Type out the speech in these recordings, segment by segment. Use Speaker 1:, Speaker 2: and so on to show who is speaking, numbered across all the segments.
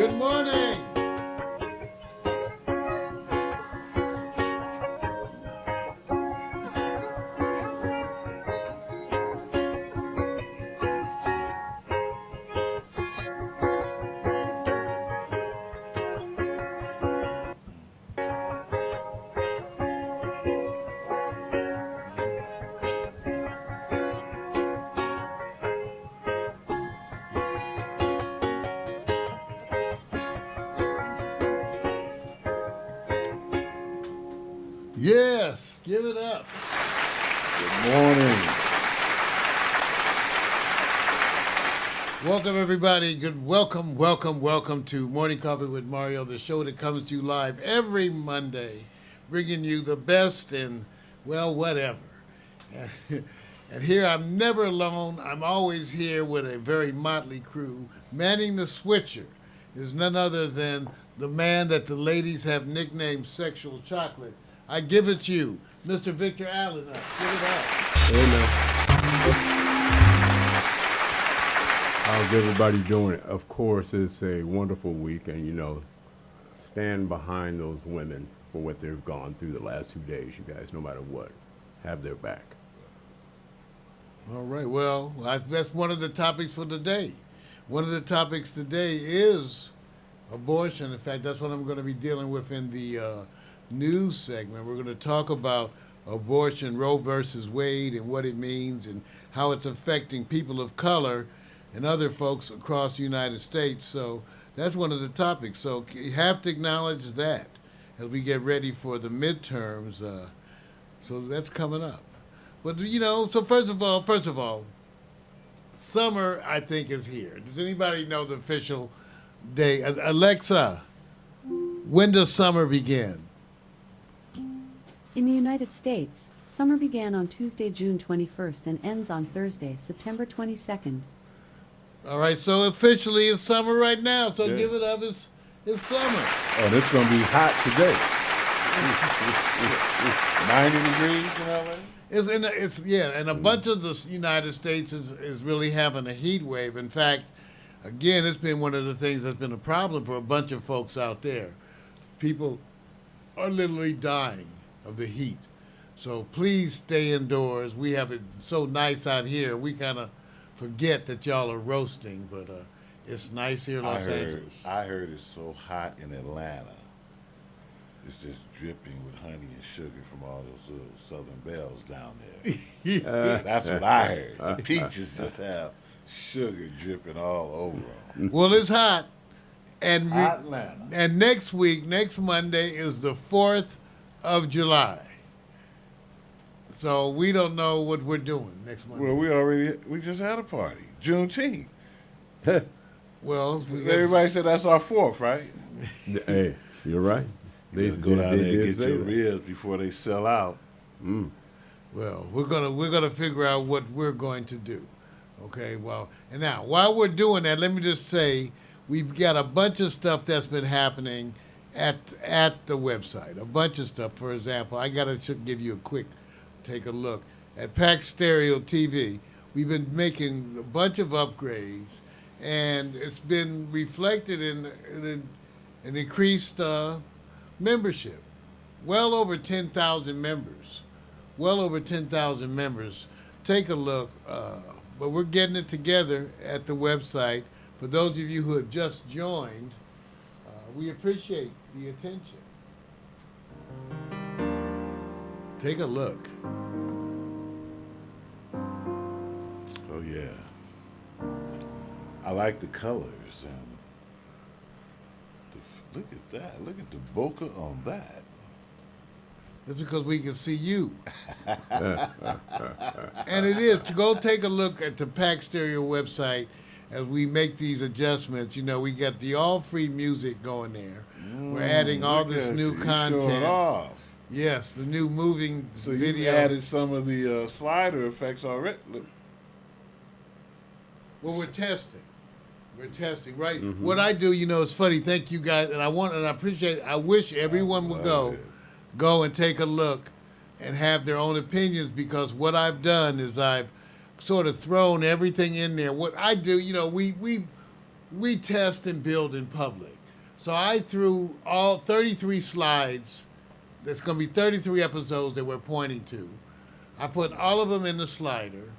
Speaker 1: Good morning. Yes, give it up.
Speaker 2: Good morning.
Speaker 1: Welcome, everybody. Welcome to Morning Coffee with Mario, the show that comes to you live every Monday, bringing you the best and, well, whatever. And here I'm never alone. I'm always here with a very motley crew. Manning the switcher is none other than the man that the ladies have nicknamed Sexual Chocolate. I give it to you, Mr. Victor Allen. Give it up.
Speaker 3: Hey, man. How's everybody doing? Of course, it's a wonderful week, and stand behind those women for what they've gone through the last 2 days. You guys, no matter what, have their back.
Speaker 1: All right. Well, that's one of the topics for today. One of the topics today is abortion. In fact, that's what I'm going to be dealing with in the news segment. We're going to talk about abortion, Roe versus Wade, and what it means and how it's affecting people of color and other folks across the United States. So that's one of the topics. So you have to acknowledge that as we get ready for the midterms. So that's coming up. But, so first of all, summer, I think, is here. Does anybody know the official day? Alexa, when does summer begin?
Speaker 4: In the United States, summer began on Tuesday, June 21st and ends on Thursday, September 22nd.
Speaker 1: All right, so officially it's summer right now, so
Speaker 2: Yeah.
Speaker 1: give it up. It's summer.
Speaker 2: Oh, it's going to be hot today. 90 degrees in LA?
Speaker 1: And a bunch of the United States is really having a heat wave. In fact, again, it's been one of the things that's been a problem for a bunch of folks out there. People are literally dying of the heat. So please stay indoors. We have it so nice out here. We kind of forget that y'all are roasting, but it's nice here in Los Angeles.
Speaker 2: I heard it's so hot in Atlanta. It's just dripping with honey and sugar from all those little Southern belles down there. That's what I heard. The peaches just have sugar dripping all over them.
Speaker 1: Well, it's hot. And
Speaker 2: Atlanta.
Speaker 1: and next Monday, is the 4th of July. So we don't know what we're doing next Monday.
Speaker 2: Well, we just had a party. Juneteenth.
Speaker 1: Well,
Speaker 2: Everybody said that's our 4th, right?
Speaker 3: Hey, you're right.
Speaker 2: You go down there and get your ribs before they sell out.
Speaker 1: Well, we're gonna figure out what we're going to do. Okay. Well, and now while we're doing that, let me just say we've got a bunch of stuff that's been happening at the website. A bunch of stuff. For example, I gotta give you a quick take a look at Pack Stereo TV. We've been making a bunch of upgrades, and it's been reflected in an increased membership. Well over 10,000 members. Take a look. But we're getting it together at the website. For those of you who have just joined, we appreciate the attention. Take a look.
Speaker 2: Oh, yeah. I like the colors. And look at that. Look at the bokeh on that.
Speaker 1: That's because we can see you. And it is. To go take a look at the Pack Stereo website as we make these adjustments. We got the all-free music going there. We're adding all this new content.
Speaker 2: Showing off.
Speaker 1: Yes, the new moving
Speaker 2: So
Speaker 1: video.
Speaker 2: you added some of the slider effects already. Look.
Speaker 1: Well, we're testing. Right? Mm-hmm. What I do, it's funny. Thank you guys, and I appreciate it. I wish everyone would go and take a look and have their own opinions, because what I've done is I've sort of thrown everything in there. What I do, we test and build in public. So I threw all 33 slides. There's going to be 33 episodes that we're pointing to. I put all of them in the slider,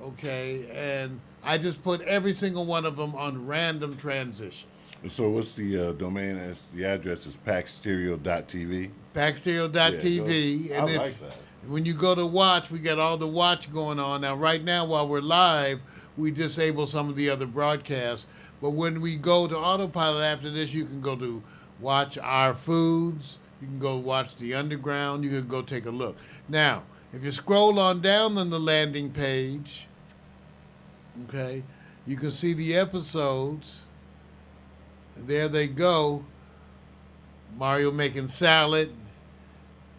Speaker 1: okay, and I just put every single one of them on random transition.
Speaker 2: So what's the domain? The address is packstereo.tv.
Speaker 1: Packstereo.tv.
Speaker 2: Yeah, I like that.
Speaker 1: When you go to watch, we got all the watch going on. Now, right now, while we're live, we disable some of the other broadcasts. But when we go to autopilot after this, you can go to watch Our Foods. You can go watch The Underground. You can go take a look. Now, if you scroll on down on the landing page, okay, you can see the episodes. There they go. Mario making salad.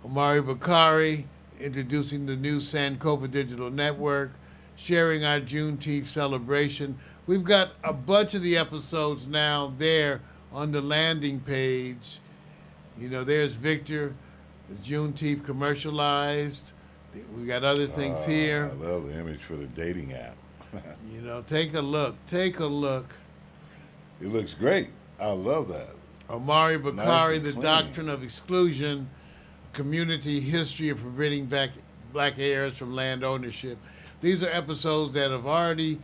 Speaker 1: Omari Bakari introducing the new Sankofa Digital Network. Sharing our Juneteenth celebration. We've got a bunch of the episodes now there on the landing page. You know, there's Victor, the Juneteenth commercialized. We got other things here.
Speaker 2: I love the image for the dating app.
Speaker 1: You know, take a look. Take a look.
Speaker 2: It looks great. I love that.
Speaker 1: Omari Bakari,
Speaker 2: Nice and
Speaker 1: the
Speaker 2: clean.
Speaker 1: Doctrine of Exclusion, Community History of Preventing Black Heirs from Land Ownership. These are episodes that have already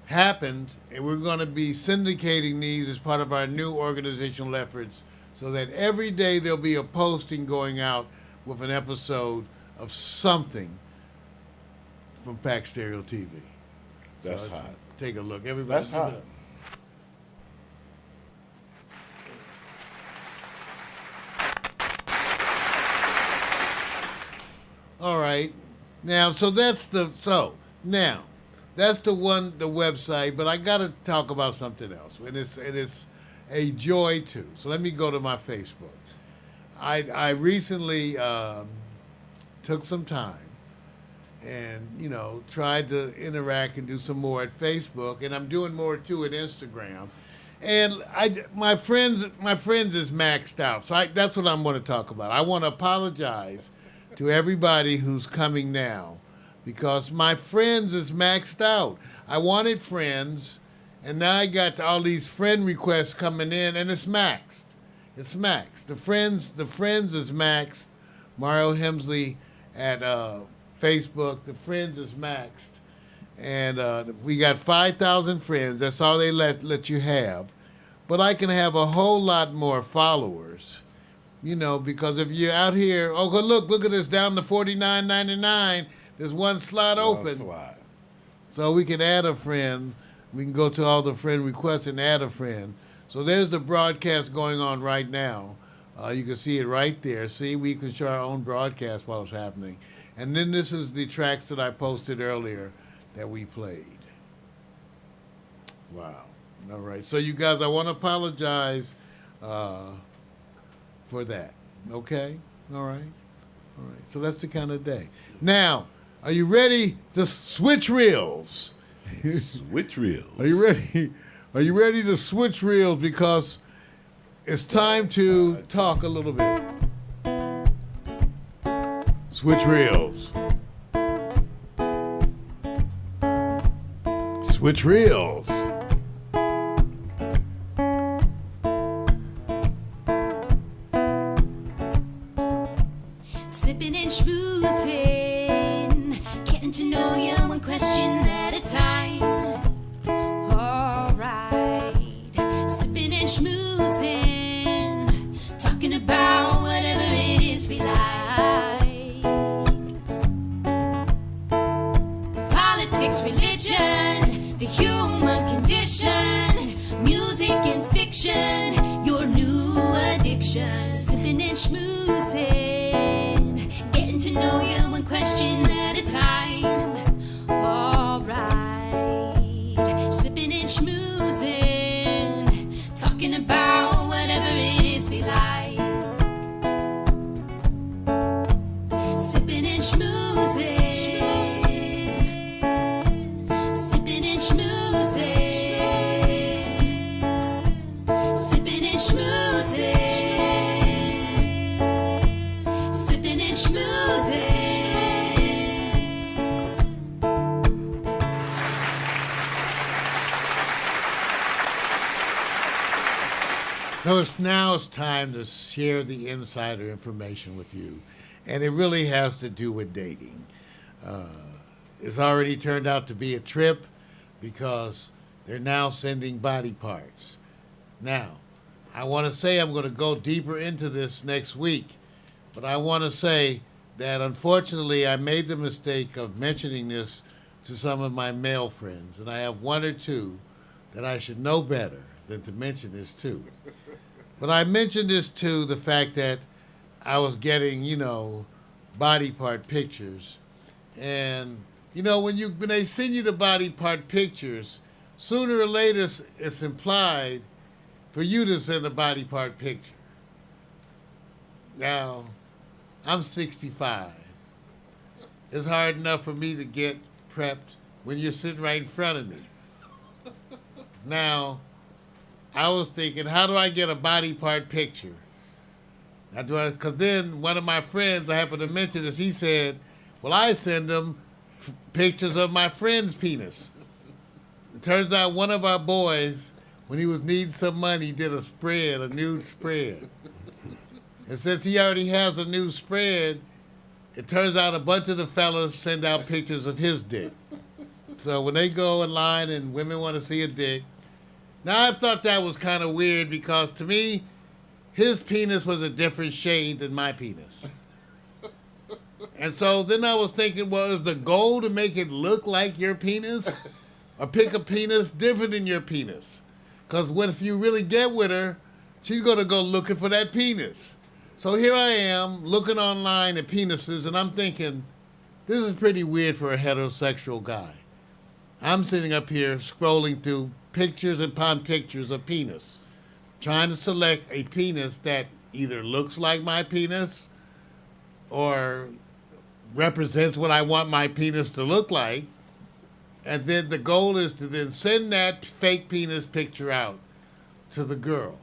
Speaker 1: happened, and we're going to be syndicating these as part of our new organizational efforts so that every day there'll be a posting going out with an episode of something from Pack Stereo TV.
Speaker 2: That's
Speaker 1: So
Speaker 2: hot.
Speaker 1: Take a look. Everybody.
Speaker 2: That's hot.
Speaker 1: All right. Now, that's the website, but I got to talk about something else, and it's a joy too. So let me go to my Facebook. I recently took some time and, you know, tried to interact and do some more at Facebook, and I'm doing more too at Instagram. And my friends is maxed out, so that's what I'm going to talk about. I want to apologize to everybody who's coming now, because my friends is maxed out. I wanted friends, and now I got all these friend requests coming in, and it's maxed. It's maxed. The friends is maxed. Mario Hemsley at Facebook. The friends is maxed, and we got 5,000 friends. That's all they let you have, but I can have a whole lot more followers. You know, because if you're out here, look at this, down to $49.99. There's one slot open.
Speaker 2: Slide.
Speaker 1: So we can add a friend. We can go to all the friend requests and add a friend. So there's the broadcast going on right now. You can see it right there. See, we can show our own broadcast while it's happening. And then this is the tracks that I posted earlier that we played. Wow. All right. So you guys, I want to apologize for that. Okay? All right. All right. So that's the kind of day. Now, are you ready to switch reels?
Speaker 2: Switch reels.
Speaker 1: Are you ready? Are you ready to switch reels? Because it's time to talk a little bit. Switch reels. Switch reels.
Speaker 5: Sipping and schmoozing, getting to know you one question at a time. Alright, sipping and schmoozing, talking about whatever it is we like. Politics, religion, the human condition, music and fiction, your new addiction. Sipping and schmoozing, getting to know you one question at a time. Alright, sipping and schmoozing, talking about whatever it is we like. Sipping and schmoozing, sipping and schmoozing, sipping and schmoozing. Sipping and schmoozing.
Speaker 1: now it's time to share the insider information with you. And it really has to do with dating. It's already turned out to be a trip because they're now sending body parts. Now, I want to say I'm going to go deeper into this next week, but I want to say that unfortunately I made the mistake of mentioning this to some of my male friends, and I have one or two that I should know better than to mention this to. But I mentioned this to the fact that I was getting, body part pictures. And, when they send you the body part pictures, sooner or later it's implied for you to send a body part picture. Now, I'm 65. It's hard enough for me to get prepped when you're sitting right in front of me. Now, I was thinking, how do I get a body part picture? Because then one of my friends, I happened to mention this, he said, well, I send them pictures of my friend's penis. It turns out one of our boys, when he was needing some money, did a nude spread. And since he already has a nude spread, it turns out a bunch of the fellas send out pictures of his dick. So when they go in line and women want to see a dick, now I thought that was kind of weird because to me, his penis was a different shade than my penis. And so then I was thinking, well, is the goal to make it look like your penis? Or pick a penis different than your penis? Because if you really get with her, she's going to go looking for that penis. So here I am looking online at penises, and I'm thinking, this is pretty weird for a heterosexual guy. I'm sitting up here scrolling through pictures upon pictures of penis, trying to select a penis that either looks like my penis or represents what I want my penis to look like. And then the goal is to then send that fake penis picture out to the girl.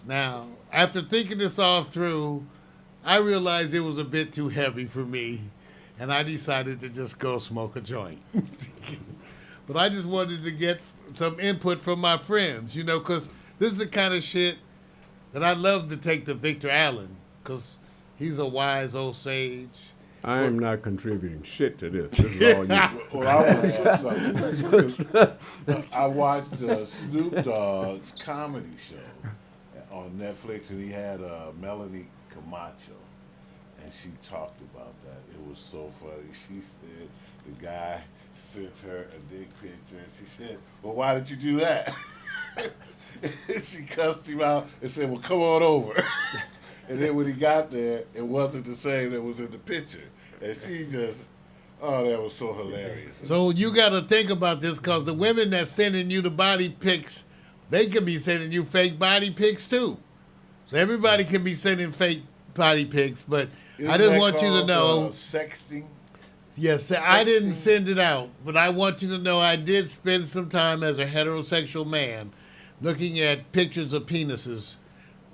Speaker 1: Now, after thinking this all through, I realized it was a bit too heavy for me, and I decided to just go smoke a joint. But I just wanted to get some input from my friends, because this is the kind of shit that I love to take to Victor Allen, because he's a wise old sage.
Speaker 3: I am not contributing shit to this. This is all you.
Speaker 2: Well, I want to add something. I watched Snoop Dogg's comedy show on Netflix, and he had Melanie Camacho, and she talked about that. It was so funny. She said the guy sent her a dick picture, and she said, well, why did you do that? And she cussed him out and said, well, come on over. And then when he got there, it wasn't the same that was in the picture. And she just, that was so hilarious.
Speaker 1: So you got to think about this, because the women that's sending you the body pics, they could be sending you fake body pics too. So everybody can be sending fake body pics, but
Speaker 2: Isn't
Speaker 1: I just
Speaker 2: that
Speaker 1: want you to
Speaker 2: called,
Speaker 1: know.
Speaker 2: Sexting?
Speaker 1: Yes, I didn't send it out, but I want you to know I did spend some time as a heterosexual man looking at pictures of penises,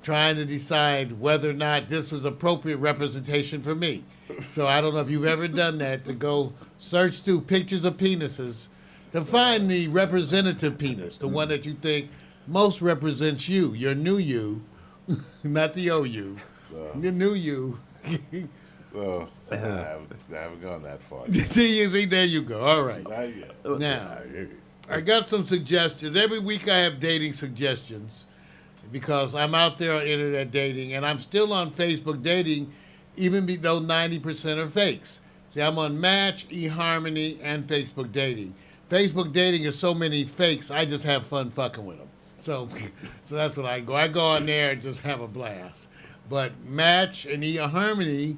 Speaker 1: trying to decide whether or not this was appropriate representation for me. So I don't know if you've ever done that, to go search through pictures of penises to find the representative penis, the one that you think most represents you, your new you, not the OU, the new you.
Speaker 2: Well, I haven't gone that far.
Speaker 1: See, there you go. All right.
Speaker 2: Not yet.
Speaker 1: Now, I got some suggestions. Every week I have dating suggestions because I'm out there on internet dating, and I'm still on Facebook dating, even though 90% are fakes. See, I'm on Match, eHarmony, and Facebook dating. Facebook dating is so many fakes, I just have fun fucking with them. So that's what I go. I go on there and just have a blast. But Match and eHarmony,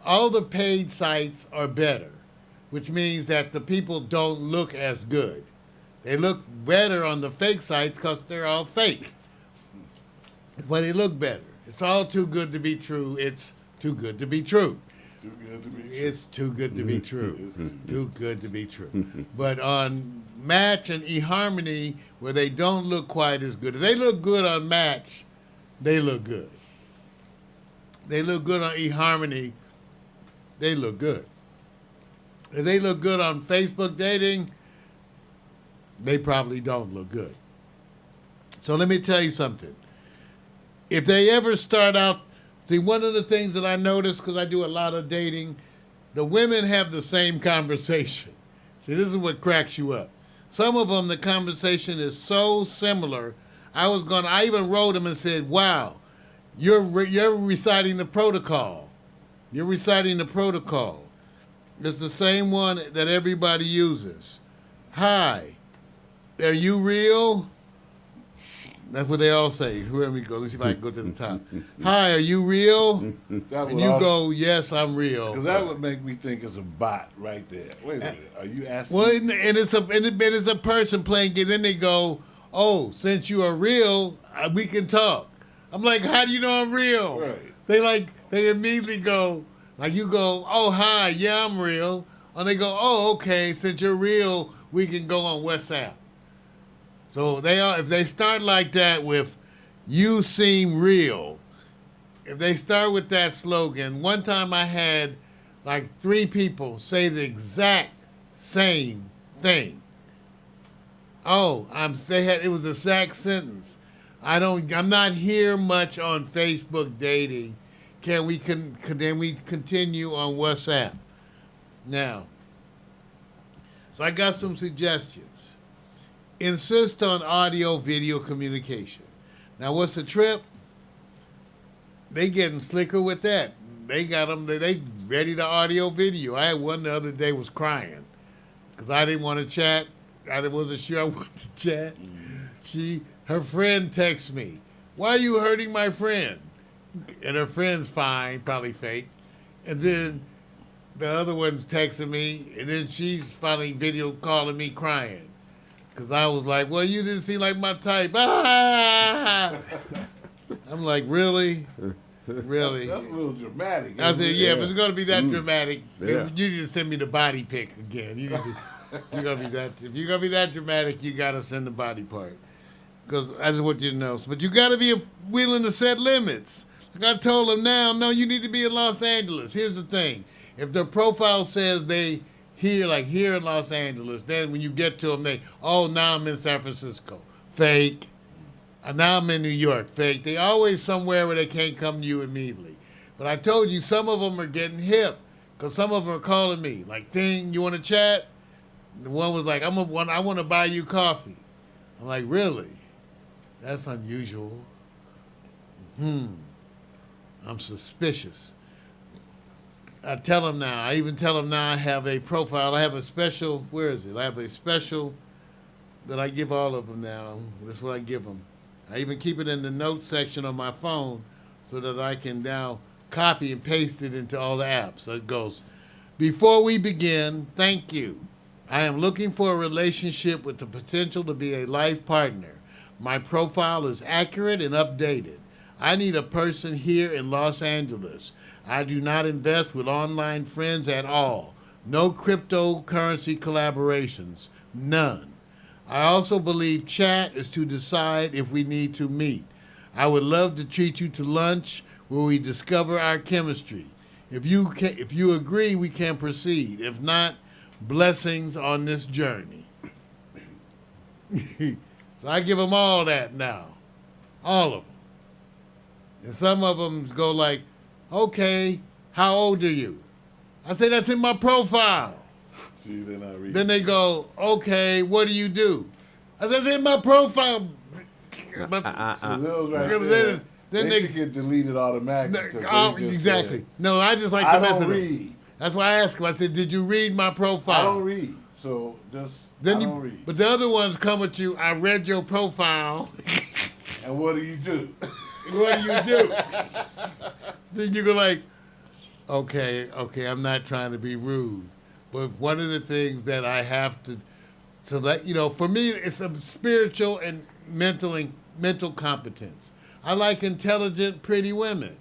Speaker 1: all the paid sites are better, which means that the people don't look as good. They look better on the fake sites because they're all fake. But they look better. It's all too good to be true. It's too good to be true.
Speaker 2: Too good to be true.
Speaker 1: It's too good to be true. Too good to be true. But on Match and eHarmony, where they don't look quite as good. If they look good on Match, they look good. They look good on eHarmony, they look good. If they look good on Facebook dating, they probably don't look good. So let me tell you something. if they ever start out, see, one of the things that I notice, because I do a lot of dating, the women have the same conversation. See, this is what cracks you up. Some of them, the conversation is so similar. I even wrote them and said, wow, you're reciting the protocol. You're reciting the protocol. It's the same one that everybody uses. Hi, are you real? That's what they all say. Here we go. Let me see if I can go to the top. Hi, are you real? And you go, yes, I'm real.
Speaker 2: Because that would make me think it's a bot right there. Wait a minute. Are you asking?
Speaker 1: Well, and it's a person playing game. Then they go, oh, since you are real, we can talk. I'm like, how do you know I'm real?
Speaker 2: Right.
Speaker 1: They immediately go, like you go, oh, hi, yeah, I'm real. Or they go, oh, okay, since you're real, we can go on WhatsApp. So if they start like that with, you seem real, if they start with that slogan, one time I had like 3 people say the exact same thing. Oh, it was the exact sentence. I'm not here much on Facebook dating. Can we continue on WhatsApp? Now, so I got some suggestions. Insist on audio-video communication. Now, what's the trip? They getting slicker with that. They got them. They ready to audio-video. I had one the other day was crying because I didn't want to chat. I wasn't sure I wanted to chat. Her friend texts me, "Why are you hurting my friend?" And her friend's fine, probably fake. And then the other one's texting me, and then she's finally video calling me crying. Because I was like, well, you didn't seem like my type. Ah! I'm like, really? Really?
Speaker 2: That's a little dramatic.
Speaker 1: I said, yeah, if it's going to be that dramatic, then you need to send me the body pic again. If you're going to be that dramatic, you got to send the body part. Because I just want you to know. But you got to be willing to set limits. Like I told them now, no, you need to be in Los Angeles. Here's the thing. If their profile says they here in Los Angeles, then when you get to them, now I'm in San Francisco. Fake. Now I'm in New York. Fake. They always somewhere where they can't come to you immediately. But I told you some of them are getting hip because some of them are calling me. Like, Ting, you want to chat? And the one was like, I want to buy you coffee. I'm like, really? That's unusual. I'm suspicious. I tell them now. I even tell them now I have a profile. I have a special, where is it? I have a special that I give all of them now. That's what I give them. I even keep it in the notes section on my phone so that I can now copy and paste it into all the apps. So it goes, before we begin, thank you. I am looking for a relationship with the potential to be a life partner. My profile is accurate and updated. I need a person here in Los Angeles. I do not invest with online friends at all. No cryptocurrency collaborations. None. I also believe chat is to decide if we need to meet. I would love to treat you to lunch where we discover our chemistry. If you agree, we can proceed. If not, blessings on this journey. So I give them all that now. All of them. And some of them go like, okay, how old are you? I say, that's in my profile.
Speaker 2: See, they're not reading.
Speaker 1: Then they go, okay, what do you do? I said, it's in my profile. But,
Speaker 2: So those right there,
Speaker 1: then
Speaker 2: they should get deleted automatically.
Speaker 1: Exactly. No, I just like
Speaker 2: I
Speaker 1: to mess
Speaker 2: don't
Speaker 1: with
Speaker 2: read.
Speaker 1: them. That's why I asked him. I said, did you read my profile?
Speaker 2: I don't read. So I don't read.
Speaker 1: But the other ones come with you, I read your profile.
Speaker 2: And what do you do?
Speaker 1: What do you do? Then you go like, okay, I'm not trying to be rude. But one of the things that I have to let, for me, it's a spiritual and mental competence. I like intelligent, pretty women.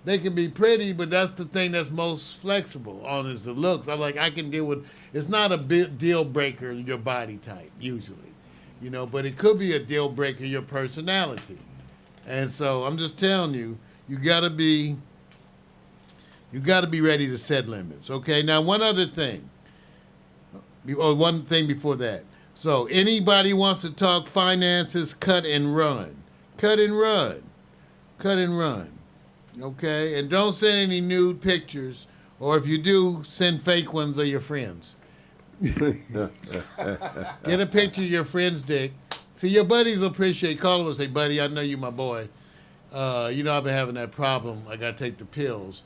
Speaker 1: They can be pretty, but that's the thing that's most flexible on is the looks. I can deal with, it's not a big deal breaker in your body type, usually. But it could be a deal breaker in your personality. And so I'm just telling you, you gotta be ready to set limits. Okay. Now one other thing. One thing before that. So anybody wants to talk finances, cut and run. Cut and run. cut and run. Okay? And don't send any nude pictures, or if you do, send fake ones of your friends. Get a picture of your friend's dick. See, your buddies will appreciate. Call them and say, buddy, I know you my boy. You know I've been having that problem. I got to take the pills.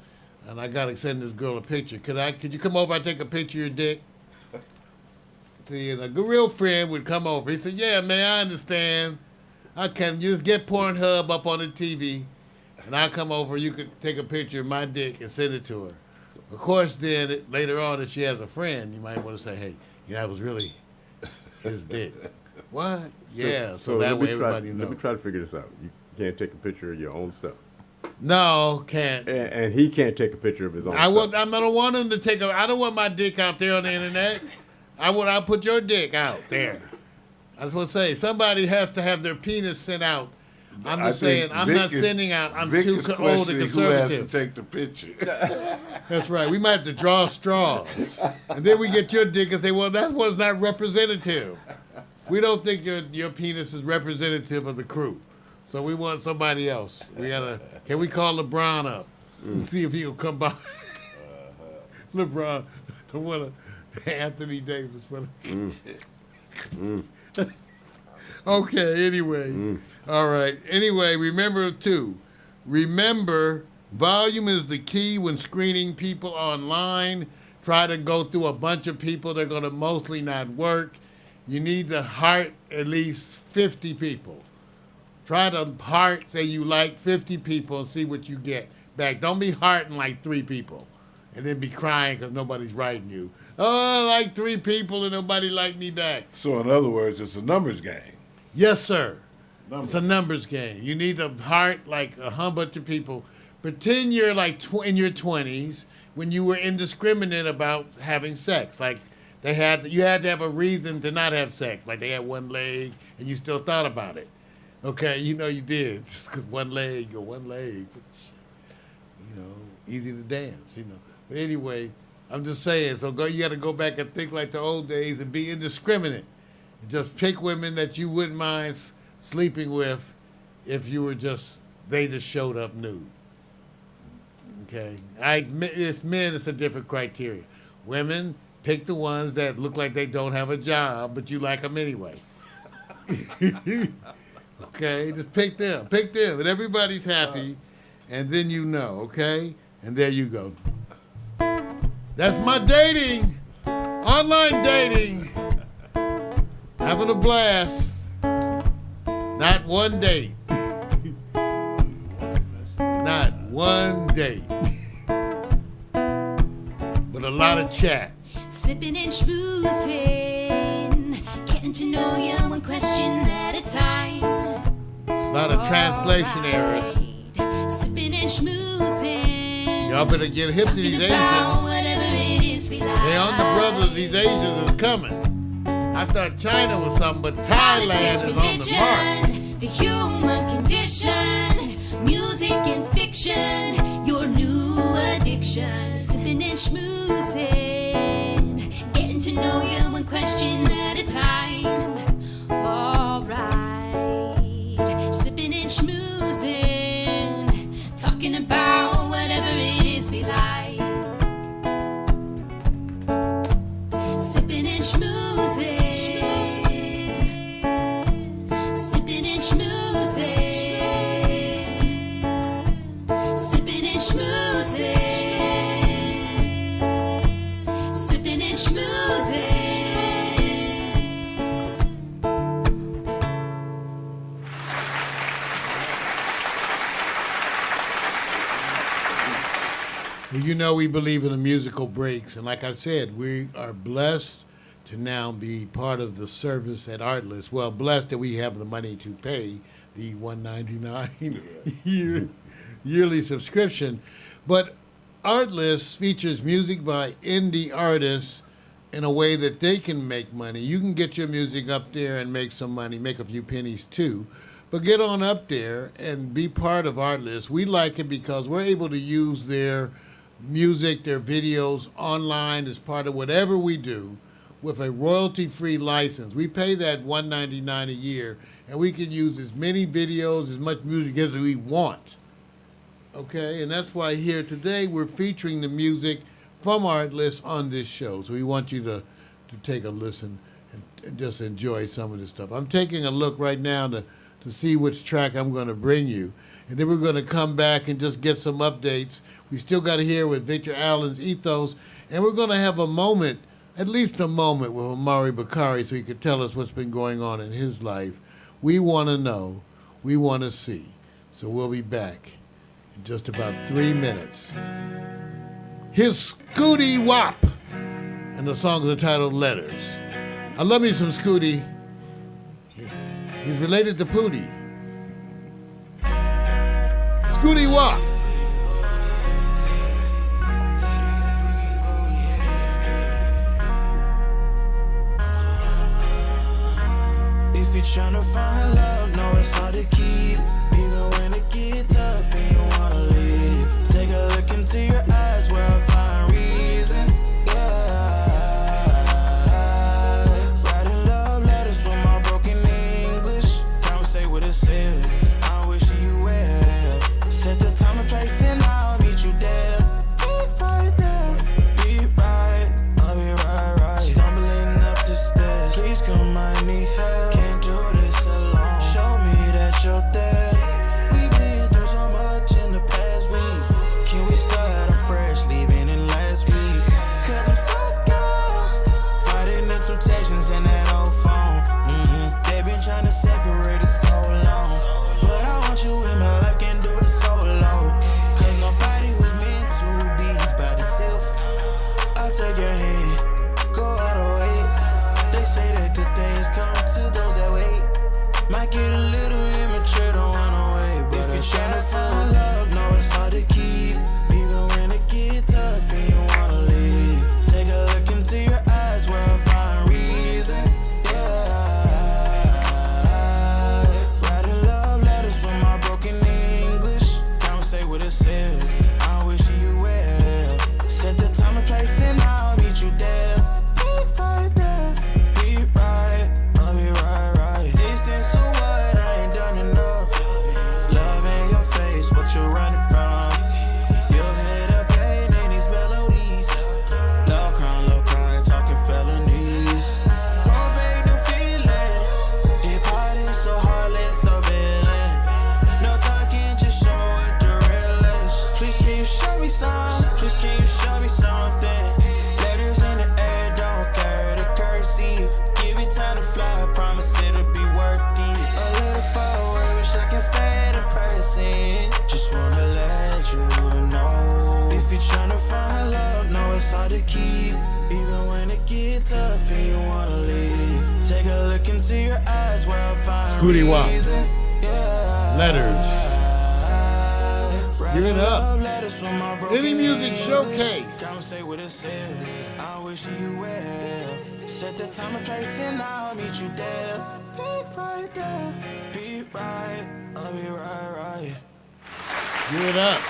Speaker 1: And I got to send this girl a picture. Could you come over and take a picture of your dick? See, and a real friend would come over. He said, yeah, man, I understand. I can just get Pornhub up on the TV, and I'll come over. You could take a picture of my dick and send it to her. Of course, then later on, if she has a friend, you might want to say, hey, that was really his dick. What? Yeah, so that way everybody knows.
Speaker 3: Let me try to figure this out. You can't take a picture of your own stuff.
Speaker 1: No, can't.
Speaker 3: And he can't take a picture of his own stuff.
Speaker 1: I don't want him to take I don't want my dick out there on the internet. I'll put your dick out there. I was going to say, somebody has to have their penis sent out. I'm just saying, I'm not sending out. I'm too old and conservative.
Speaker 2: Who has to take the picture?
Speaker 1: That's right. We might have to draw straws. And then we get your dick and say, well, that was not representative. We don't think your penis is representative of the crew. So we want somebody else. Can we call LeBron up and see if he'll come by? LeBron, I want Anthony Davis. Okay, anyway. All right. Anyway, remember, volume is the key when screening people online. Try to go through a bunch of people. They're going to mostly not work. You need to heart at least 50 people. Try to heart, say you like 50 people and see what you get back. Don't be hearting like 3 people and then be crying because nobody's writing you. Oh, I like 3 people and nobody liked me back.
Speaker 2: So in other words, it's a numbers game.
Speaker 1: Yes, sir. It's a numbers game. You need to heart like a whole bunch of people. Pretend you're like in your 20s when you were indiscriminate about having sex. Like you had to have a reason to not have sex. Like they had one leg and you still thought about it. Okay, you know you did. Just because one leg. Easy to dance, But anyway, I'm just saying, so you got to go back and think like the old days and be indiscriminate. And just pick women that you wouldn't mind sleeping with if you were they just showed up nude. Okay? It's men, it's a different criteria. Women, pick the ones that look like they don't have a job, but you like them anyway. Okay? Just pick them. Pick them. And everybody's happy. And then okay? And there you go. That's my dating. Online dating. Having a blast. Not one date. Not one date. But a lot of chat.
Speaker 5: Sipping and schmoozing, getting to know you one question at a time.
Speaker 1: A lot of translation errors.
Speaker 5: Sipping and schmoozing.
Speaker 1: Y'all better get hip to these Asians. They on the brothers, these Asians is coming. I thought China was something, but Thailand is on the mark.
Speaker 5: The human condition, music and fiction, your new addiction. Sipping and schmoozing, getting to know you one question at a time. Alright, sipping and schmoozing, talking about whatever it is we like. Sipping and schmoozing. Sipping and schmoozing. Sipping and schmoozing. Sipping and schmoozing.
Speaker 1: Well, we believe in the musical breaks, and like I said, we are blessed to now be part of the service at Artlist. Well, blessed that we have the money to pay the $199 yearly subscription. But Artlist features music by indie artists in a way that they can make money. You can get your music up there and make some money, make a few pennies too. But get on up there and be part of Artlist. We like it because we're able to use their music, their videos online as part of whatever we do with a royalty-free license. We pay that $199 a year, and we can use as many videos, as much music as we want. Okay, and that's why here today we're featuring the music from Artlist on this show. So we want you to take a listen and just enjoy some of this stuff. I'm taking a look right now to see which track I'm going to bring you. And then we're going to come back and just get some updates. We still got to hear with Victor Allen's Ethos. And we're going to have a moment, at least a moment, with Omari Bakari so he could tell us what's been going on in his life. We want to know. We want to see. So we'll be back in just about 3 minutes. Here's Scooty Wop. And the song is entitled Letters. I love me some Scooty. He's related to Pootie. Scooty Wop.
Speaker 6: If you're tryna find love, know it's hard to keep. Even when it get tough and you wanna leave. Take a look into your eyes where I find reason. Yeah. Writing love letters with my broken English. Can't say what it said. I'm wishing you well. Set the time and place and I'll meet you there. Be right there. Be right. I'll be right. Stumbling up the stairs. Please come, I need help. Can't do this alone. Show me that you're there. We've been through so much in the past week. Can we start afresh, leaving in last week? Cause I'm so good. Fighting the temptations in that old phone. They've been trying to separate us so long. But I want you in my life, can't do it solo. Cause nobody was meant to be by themselves. I'll take your hand, go all the way. They say that good things come to those that wait. Might get a little immature, don't wanna wait. But if you're trying to find love, know it's hard to keep. Even when it get tough and you wanna leave. Take a look into your eyes where I find reason. Yeah. Writing love letters from my broken English. Can't say what it said. I'm wishing you well. Set the time and place and I'll meet you there. Be right there. Be right. I'll be right. Distance so what? I ain't done enough. Love in your face, what you running from? You hear the pain in these melodies. Love crying, talking felonies. Won't fake the feeling. Hip hop is so heartless, so villain. No talking, just show it the real is. Please can you show me some? Please can you show me something? Letters in the air, don't carry the cursive. Give it time to fly, I promise it'll be worth it. A little far away, wish I can say it in person. Just wanna let you know. If you're tryna find love, know it's hard to keep. Even when it get tough and you wanna leave. Take a look into your eyes where I find
Speaker 1: Scooty Wop.
Speaker 6: reason. Yeah.
Speaker 1: Letters. Give it up.
Speaker 6: Letters from my broken
Speaker 1: Any Music
Speaker 6: English.
Speaker 1: Showcase.
Speaker 6: Don't say what it said. I'm wishing you well. Set the time and place and I'll meet you there. Be right there. Be right. I'll be right.
Speaker 1: Give it up.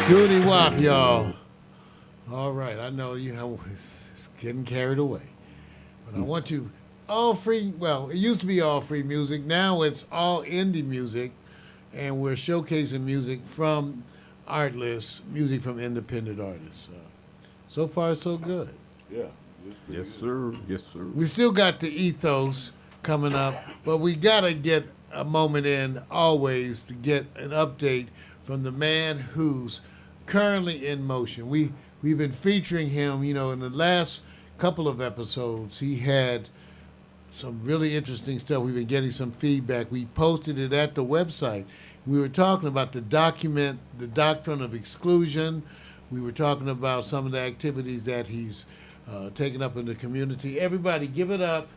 Speaker 1: Scooty Wop, y'all. All right, I know it's getting carried away. But I want you, all free, well, it used to be all free music. Now it's all indie music. And we're showcasing music from Artlist, music from independent artists. So far, so good.
Speaker 2: Yeah.
Speaker 3: Yes, sir. Yes, sir.
Speaker 1: We still got the Ethos coming up, but we got to get a moment in always to get an update from the man who's currently in motion. We've been featuring him, in the last couple of episodes. He had some really interesting stuff. We've been getting some feedback. We posted it at the website. We were talking about the doctrine of exclusion. We were talking about some of the activities that he's taken up in the community. Everybody give it up.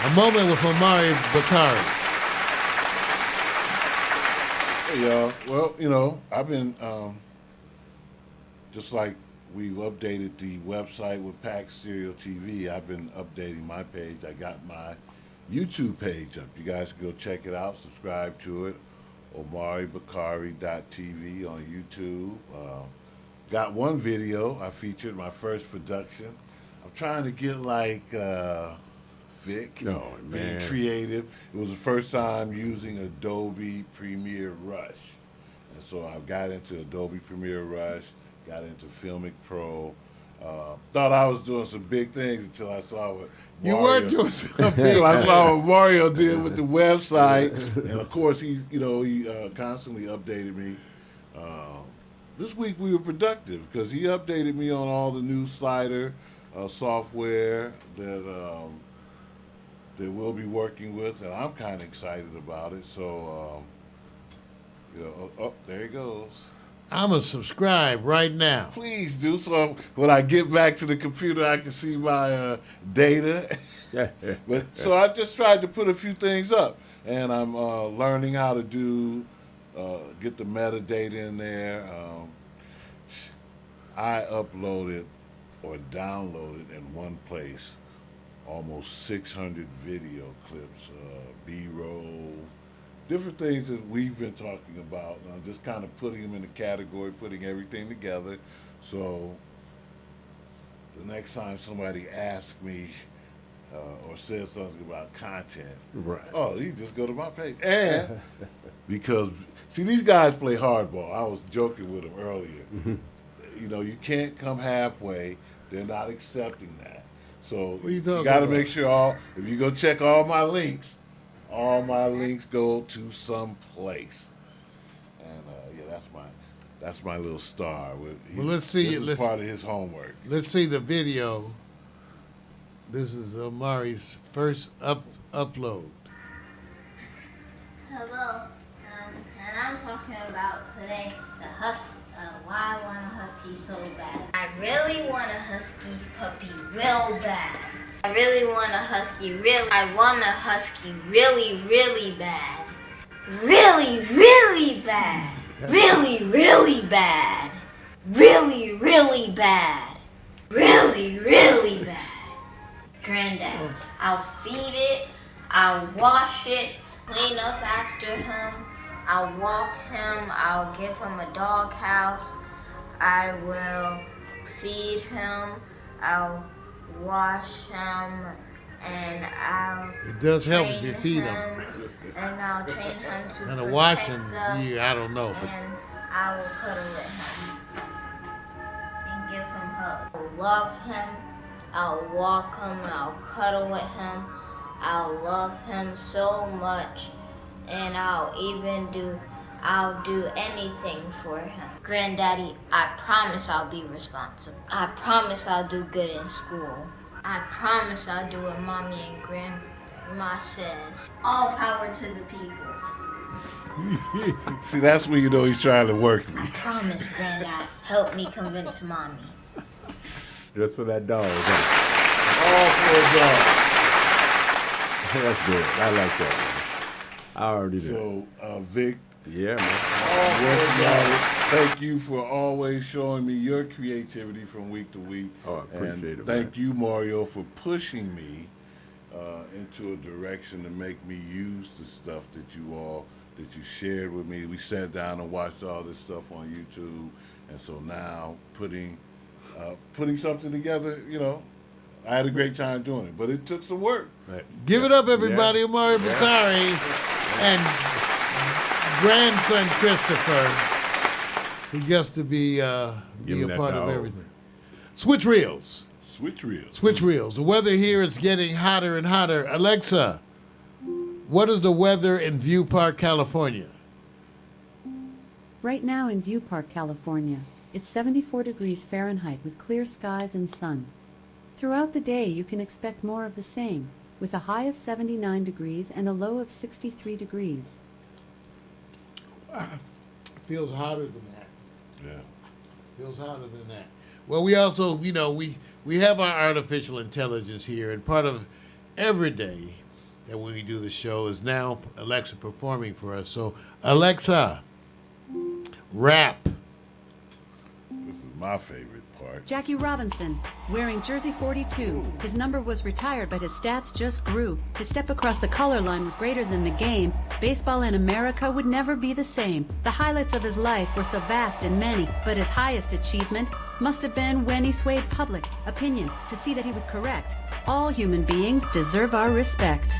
Speaker 1: A moment with Omari Bakari.
Speaker 2: Hey, y'all. Well, I've been, just like we've updated the website with Pax Serial TV, I've been updating my page. I got my YouTube page up. You guys can go check it out, subscribe to it. OmariBakari.tv on YouTube. Got one video I featured, my first production. I'm trying to get like Vic.
Speaker 3: Oh,
Speaker 2: Very
Speaker 3: man.
Speaker 2: creative. It was the first time using Adobe Premiere Rush. And so I got into Adobe Premiere Rush, got into Filmic Pro. Thought I was doing some big things until I saw what
Speaker 1: You
Speaker 2: Mario,
Speaker 1: were doing something.
Speaker 2: until I saw what Mario did with the website, and of course he constantly updated me. This week we were productive because he updated me on all the new slider software that we'll be working with, and I'm kind of excited about it. So, there he goes.
Speaker 1: I'm going to subscribe right now.
Speaker 2: Please do. So when I get back to the computer, I can see my data. But so I just tried to put a few things up, and I'm learning how to get the metadata in there. I uploaded or downloaded in one place almost 600 video clips, B-roll, different things that we've been talking about. And I'm just kind of putting them in a category, putting everything together. So the next time somebody asks me or says something about content,
Speaker 3: Right.
Speaker 2: oh, you just go to my page. And because, see, these guys play hardball. I was joking with them earlier. You can't come halfway. They're not accepting that. So
Speaker 1: What are you
Speaker 2: you
Speaker 1: talking
Speaker 2: got to
Speaker 1: about?
Speaker 2: make sure if you go check all my links go to some place. And that's my little star.
Speaker 1: Well, let's see
Speaker 2: This
Speaker 1: it.
Speaker 2: is part of his homework.
Speaker 1: Let's see the video. This is Amari's first upload.
Speaker 7: Hello, and I'm talking about today why I want a husky so bad. I really want a husky puppy real bad. I really want a husky I want a husky really, really bad. Really, really bad. Really, really bad. Really, really bad. Really, really bad. Granddad, I'll feed it, I'll wash it, clean up after him, I'll walk him, I'll give him a dog house, I will feed him, I'll wash him, and I'll
Speaker 1: It does help if
Speaker 7: train
Speaker 1: you feed him.
Speaker 7: and I'll train him to
Speaker 1: And a
Speaker 7: protect
Speaker 1: washing,
Speaker 7: us,
Speaker 1: yeah, I don't know. But
Speaker 7: and I will cuddle with him and give him hugs. I'll love him. I'll walk him. I'll cuddle with him. I'll love him so much, and I'll do anything for him. Granddaddy, I promise I'll be responsible. I promise I'll do good in school. I promise I'll do what Mommy and Grandma says. All power to the people.
Speaker 2: See, that's when you know he's trying to work me.
Speaker 7: I promise, Granddad. Help me convince Mommy.
Speaker 3: Just for that dog.
Speaker 2: All for a dog.
Speaker 3: That's good. I like that one. I already did.
Speaker 2: So, Vic,
Speaker 3: Yeah, man.
Speaker 2: all for a dog. Thank you for always showing me your creativity from week to week.
Speaker 3: Oh, I appreciate
Speaker 2: and
Speaker 3: it,
Speaker 2: thank
Speaker 3: man.
Speaker 2: you, Mario, for pushing me into a direction to make me use the stuff that you shared with me. We sat down and watched all this stuff on YouTube, and so now putting something together, I had a great time doing it, but it took some work.
Speaker 3: Right.
Speaker 1: give it up, everybody.
Speaker 3: Yeah.
Speaker 1: Amari Batari and grandson Christopher, who gets to be a
Speaker 3: Give him that
Speaker 1: part of
Speaker 3: dog.
Speaker 1: everything. Switch reels.
Speaker 2: Switch reels.
Speaker 1: Switch reels. The weather here is getting hotter and hotter. Alexa, what is the weather in View Park, California?
Speaker 4: Right now in View Park, California, it's 74 degrees Fahrenheit with clear skies and sun. Throughout the day, you can expect more of the same, with a high of 79 degrees and a low of 63 degrees.
Speaker 1: Feels hotter than that.
Speaker 2: Yeah.
Speaker 1: Feels hotter than that. Well, we also, we have our artificial intelligence here, and part of every day that when we do the show is now Alexa performing for us. So, Alexa, rap.
Speaker 2: This is my favorite part.
Speaker 4: Jackie Robinson, wearing jersey 42. His number was retired, but his stats just grew. His step across the color line was greater than the game. Baseball in America would never be the same. The highlights of his life were so vast and many, but his highest achievement must have been when he swayed public opinion to see that he was correct. All human beings deserve our respect.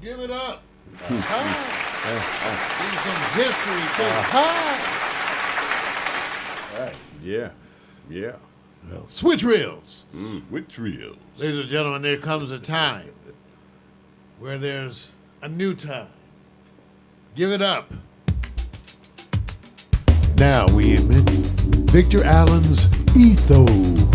Speaker 1: Give it up. Give some history too.
Speaker 2: Right.
Speaker 3: Yeah, yeah.
Speaker 1: Well, switch reels.
Speaker 2: With trios.
Speaker 1: Ladies and gentlemen, there comes a time where there's a new time. Give it up. Now we admit Victor Allen's ethos.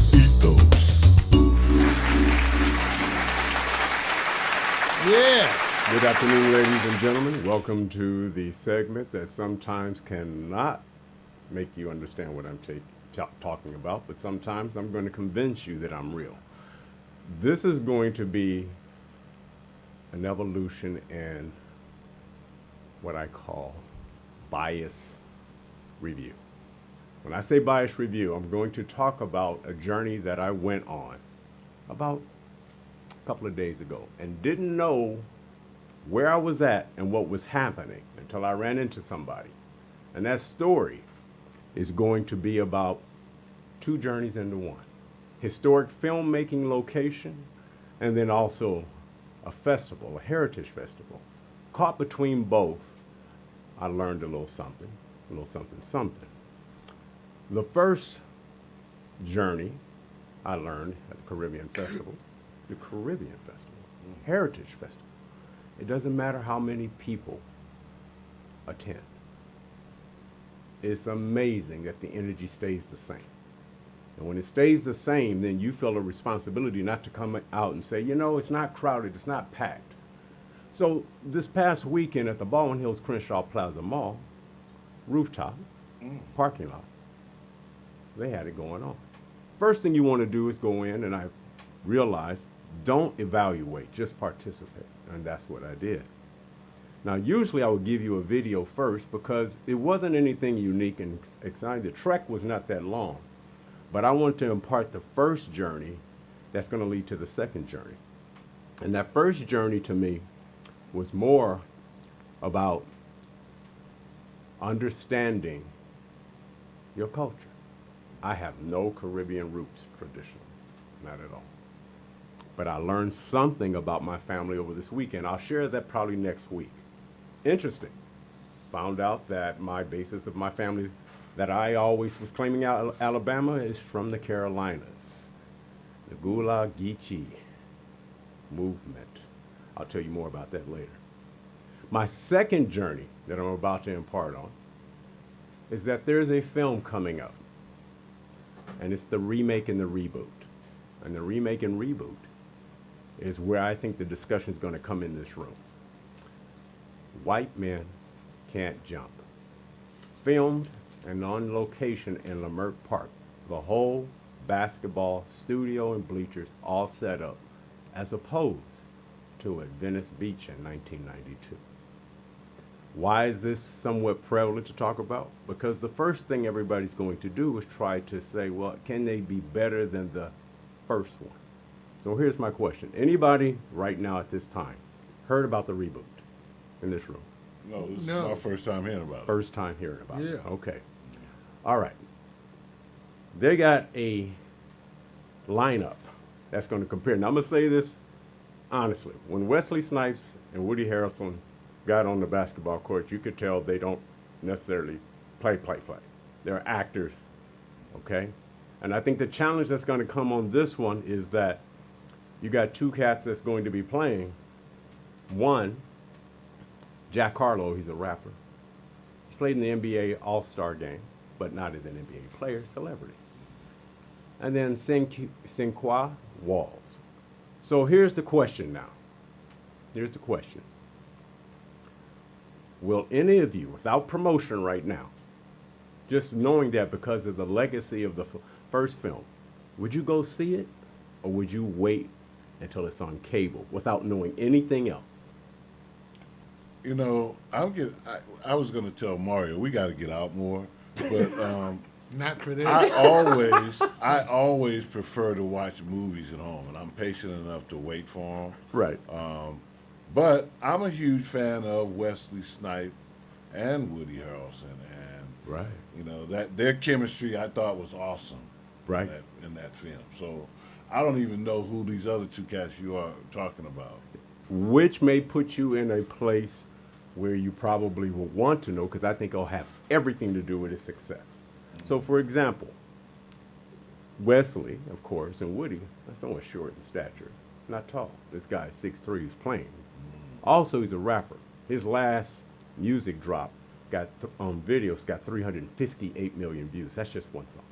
Speaker 1: Yeah.
Speaker 3: Good afternoon, ladies and gentlemen. Welcome to the segment that sometimes cannot make you understand what I'm talking about, but sometimes I'm going to convince you that I'm real. This is going to be an evolution in what I call bias review. When I say bias review, I'm going to talk about a journey that I went on about a couple of days ago and didn't know where I was at and what was happening until I ran into somebody. And that story is going to be about two journeys into one. Historic filmmaking location, and then also a festival, a heritage festival. Caught between both, I learned a little something, something. The first journey I learned at the Caribbean Festival, Heritage Festival. It doesn't matter how many people attend. It's amazing that the energy stays the same. And when it stays the same, then you feel a responsibility not to come out and say, you know, it's not crowded, it's not packed. So this past weekend at the Baldwin Hills Crenshaw Plaza Mall, rooftop, parking lot, they had it going on. First thing you want to do is go in, and I realized, don't evaluate, just participate. And that's what I did. Now, usually I would give you a video first because it wasn't anything unique and exciting. The trek was not that long, but I wanted to impart the first journey that's going to lead to the second journey. And that first journey to me was more about understanding your culture. I have no Caribbean roots traditionally, not at all. But I learned something about my family over this weekend. I'll share that probably next week. Interesting. Found out that my basis of my family that I always was claiming out Alabama is from the Carolinas. The Gullah Geechee movement. I'll tell you more about that later. My second journey that I'm about to impart on is that there's a film coming up. And it's the remake and the reboot. And the remake and reboot is where I think the discussion is going to come in this room. White Men Can't Jump. Filmed and on location in Leimert Park. The whole basketball studio and bleachers all set up as opposed to at Venice Beach in 1992. Why is this somewhat prevalent to talk about? Because the first thing everybody's going to do is try to say, well, can they be better than the first one? So here's my question. Anybody right now at this time heard about the reboot in this room?
Speaker 2: No, this
Speaker 1: No.
Speaker 2: is my first time hearing about it.
Speaker 3: First time hearing about it.
Speaker 1: Yeah.
Speaker 3: Okay. All right. They got a lineup that's going to compare. Now, I'm going to say this honestly. When Wesley Snipes and Woody Harrelson got on the basketball court, you could tell they don't necessarily play. They're actors, okay? And I think the challenge that's going to come on this one is that you got two cats that's going to be playing. One, Jack Harlow, he's a rapper. He's played in the NBA All-Star game, but not as an NBA player, celebrity. And then Sinqua Walls. So here's the question now. Here's the question. Will any of you, without promotion right now, just knowing that because of the legacy of the first film, would you go see it? Or would you wait until it's on cable without knowing anything else?
Speaker 2: I was going to tell Mario we got to get out more, but
Speaker 1: Not for this.
Speaker 2: I always prefer to watch movies at home, and I'm patient enough to wait for them.
Speaker 3: Right.
Speaker 2: But I'm a huge fan of Wesley Snipes and Woody Harrelson, and
Speaker 3: Right.
Speaker 2: you know that their chemistry I thought was awesome.
Speaker 3: Right.
Speaker 2: In that film. So I don't even know who these other two cats you are talking about.
Speaker 3: Which may put you in a place where you probably will want to know, because I think it'll have everything to do with his success. So, for example, Wesley, of course, and Woody, that's somewhat short in stature, not tall. This guy's 6'3", he's playing. Also, he's a rapper. His last music drop on videos got 358 million views. That's just one song.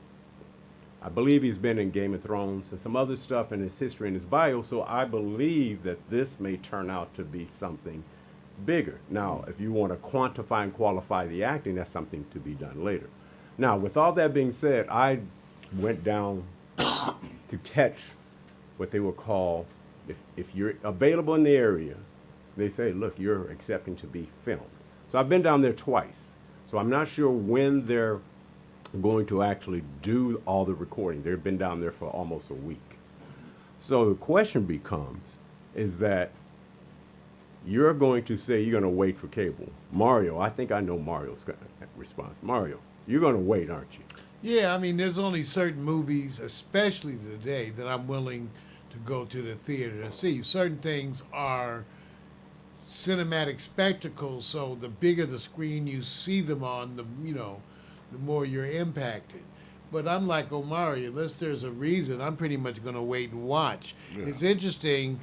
Speaker 3: I believe he's been in Game of Thrones and some other stuff in his history and his bio, so I believe that this may turn out to be something bigger. Now, if you want to quantify and qualify the acting, that's something to be done later. Now, with all that being said, I went down to catch what they would call, if you're available in the area, they say, look, you're accepting to be filmed. So I've been down there twice. So I'm not sure when they're going to actually do all the recording. They've been down there for almost a week. So the question becomes, is that you're going to say you're going to wait for cable. Mario, I think I know Mario's response. Mario, you're going to wait, aren't you?
Speaker 1: Yeah, I mean, there's only certain movies, especially today, that I'm willing to go to the theater to see. Certain things are cinematic spectacles, so the bigger the screen you see them on, the more you're impacted. But I'm like Omari, unless there's a reason, I'm pretty much going to wait and watch. Yeah. It's interesting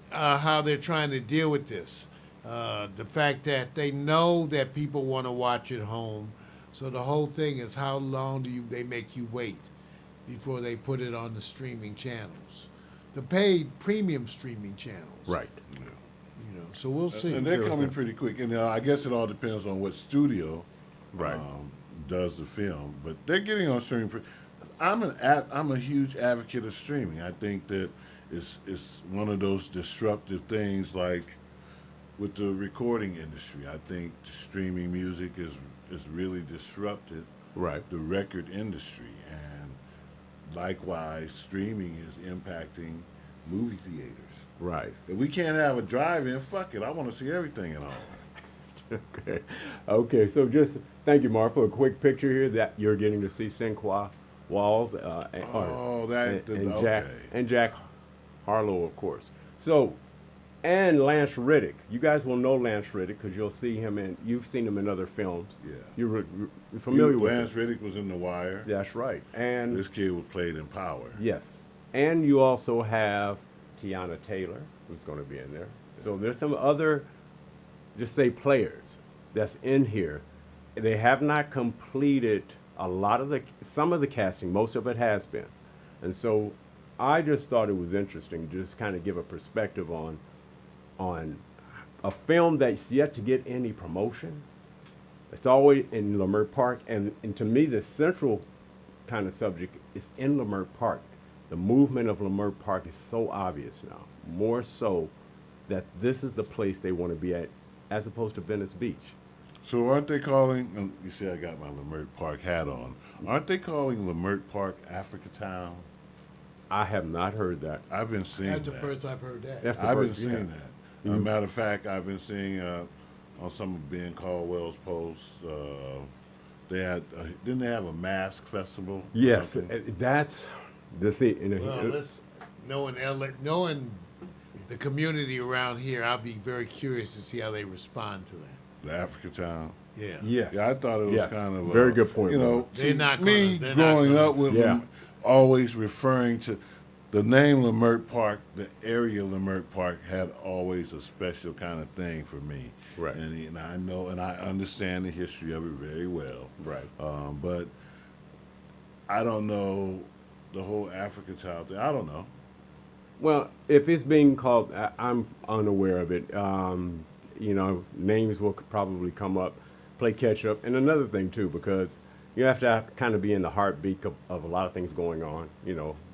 Speaker 1: how they're trying to deal with this. The fact that they know that people want to watch at home, so the whole thing is how long they make you wait before they put it on the streaming channels, the paid premium streaming channels.
Speaker 3: Right.
Speaker 2: Yeah.
Speaker 1: So we'll see.
Speaker 2: And they're coming pretty quick. And I guess it all depends on what studio
Speaker 3: right.
Speaker 2: Does the film. But they're getting on streaming. I'm a huge advocate of streaming. I think that it's one of those disruptive things, like with the recording industry. I think streaming music is really disrupted
Speaker 3: right.
Speaker 2: the record industry. And likewise, streaming is impacting movie theaters.
Speaker 3: Right.
Speaker 2: If we can't have a drive-in, fuck it. I want to see everything at home.
Speaker 3: Okay. Okay. So just thank you, Mark, for a quick picture here that you're getting to see Sinqua Walls. And Jack Harlow, of course. So, and Lance Riddick. You guys will know Lance Riddick because you'll see him you've seen him in other films.
Speaker 2: Yeah.
Speaker 3: You're familiar with
Speaker 2: Lance Riddick was in The Wire.
Speaker 3: That's right. And
Speaker 2: this kid was played in Power.
Speaker 3: Yes. And you also have Tiana Taylor, who's going to be in there. So there's some other, just say players, that's in here. They have not completed some of the casting. Most of it has been. And so I just thought it was interesting to just kind of give a perspective on a film that's yet to get any promotion. It's always in Leimert Park. And to me, the central kind of subject is in Leimert Park. The movement of Leimert Park is so obvious now, more so that this is the place they want to be at, as opposed to Venice Beach.
Speaker 2: So aren't they calling, you see I got my Leimert Park hat on, aren't they calling Leimert Park Africa Town?
Speaker 3: I have not heard that.
Speaker 2: I've been seeing that.
Speaker 1: That's the first I've heard that.
Speaker 2: I've been seeing that. As a matter of fact, I've been seeing on some of Ben Caldwell's posts, they had, didn't they have a mask festival?
Speaker 3: Yes, that's...
Speaker 1: Knowing the community around here, I'll be very curious to see how they respond to that.
Speaker 2: The Africa Town.
Speaker 1: Yeah.
Speaker 3: Yes.
Speaker 2: Yeah, I thought it was kind of
Speaker 3: very good point.
Speaker 2: Growing up with always referring to the name Leimert Park, the area Leimert Park had always a special kind of thing for me.
Speaker 3: Right.
Speaker 2: And I know and I understand the history of it very well.
Speaker 3: Right.
Speaker 2: But I don't know the whole Africa Town thing. I don't know.
Speaker 3: Well, if it's being called, I'm unaware of it. Names will probably come up, play catch up. And another thing, too, because you have to kind of be in the heartbeat of a lot of things going on,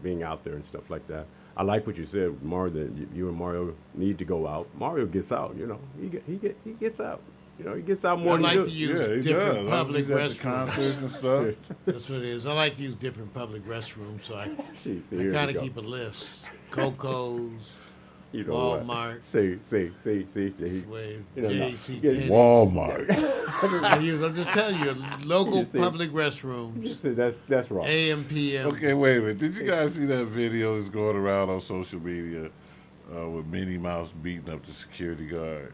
Speaker 3: being out there and stuff like that. I like what you said, Mario, that you and Mario need to go out. Mario gets out, he gets out. You know, he gets out
Speaker 1: I
Speaker 3: more
Speaker 1: like
Speaker 3: than
Speaker 1: to
Speaker 3: do.
Speaker 1: use
Speaker 2: Yeah, he
Speaker 1: different
Speaker 2: does.
Speaker 1: public
Speaker 2: He's at the
Speaker 1: restrooms.
Speaker 2: concerts and stuff.
Speaker 1: That's what it is. I like to use different public restrooms, so I
Speaker 3: Jeez, here we
Speaker 1: kind of
Speaker 3: go.
Speaker 1: keep a list. Coco's,
Speaker 3: You know
Speaker 1: Walmart,
Speaker 3: what? See.
Speaker 1: Sway,
Speaker 3: You know, no.
Speaker 1: J.C.
Speaker 3: Yeah,
Speaker 1: Penney.
Speaker 2: Walmart.
Speaker 1: I'm just telling you, local
Speaker 3: You see.
Speaker 1: public restrooms,
Speaker 3: See, that's wrong.
Speaker 1: AM, PM.
Speaker 2: Okay, wait a minute. Did you guys see that video that's going around on social media with Minnie Mouse beating up the security guard?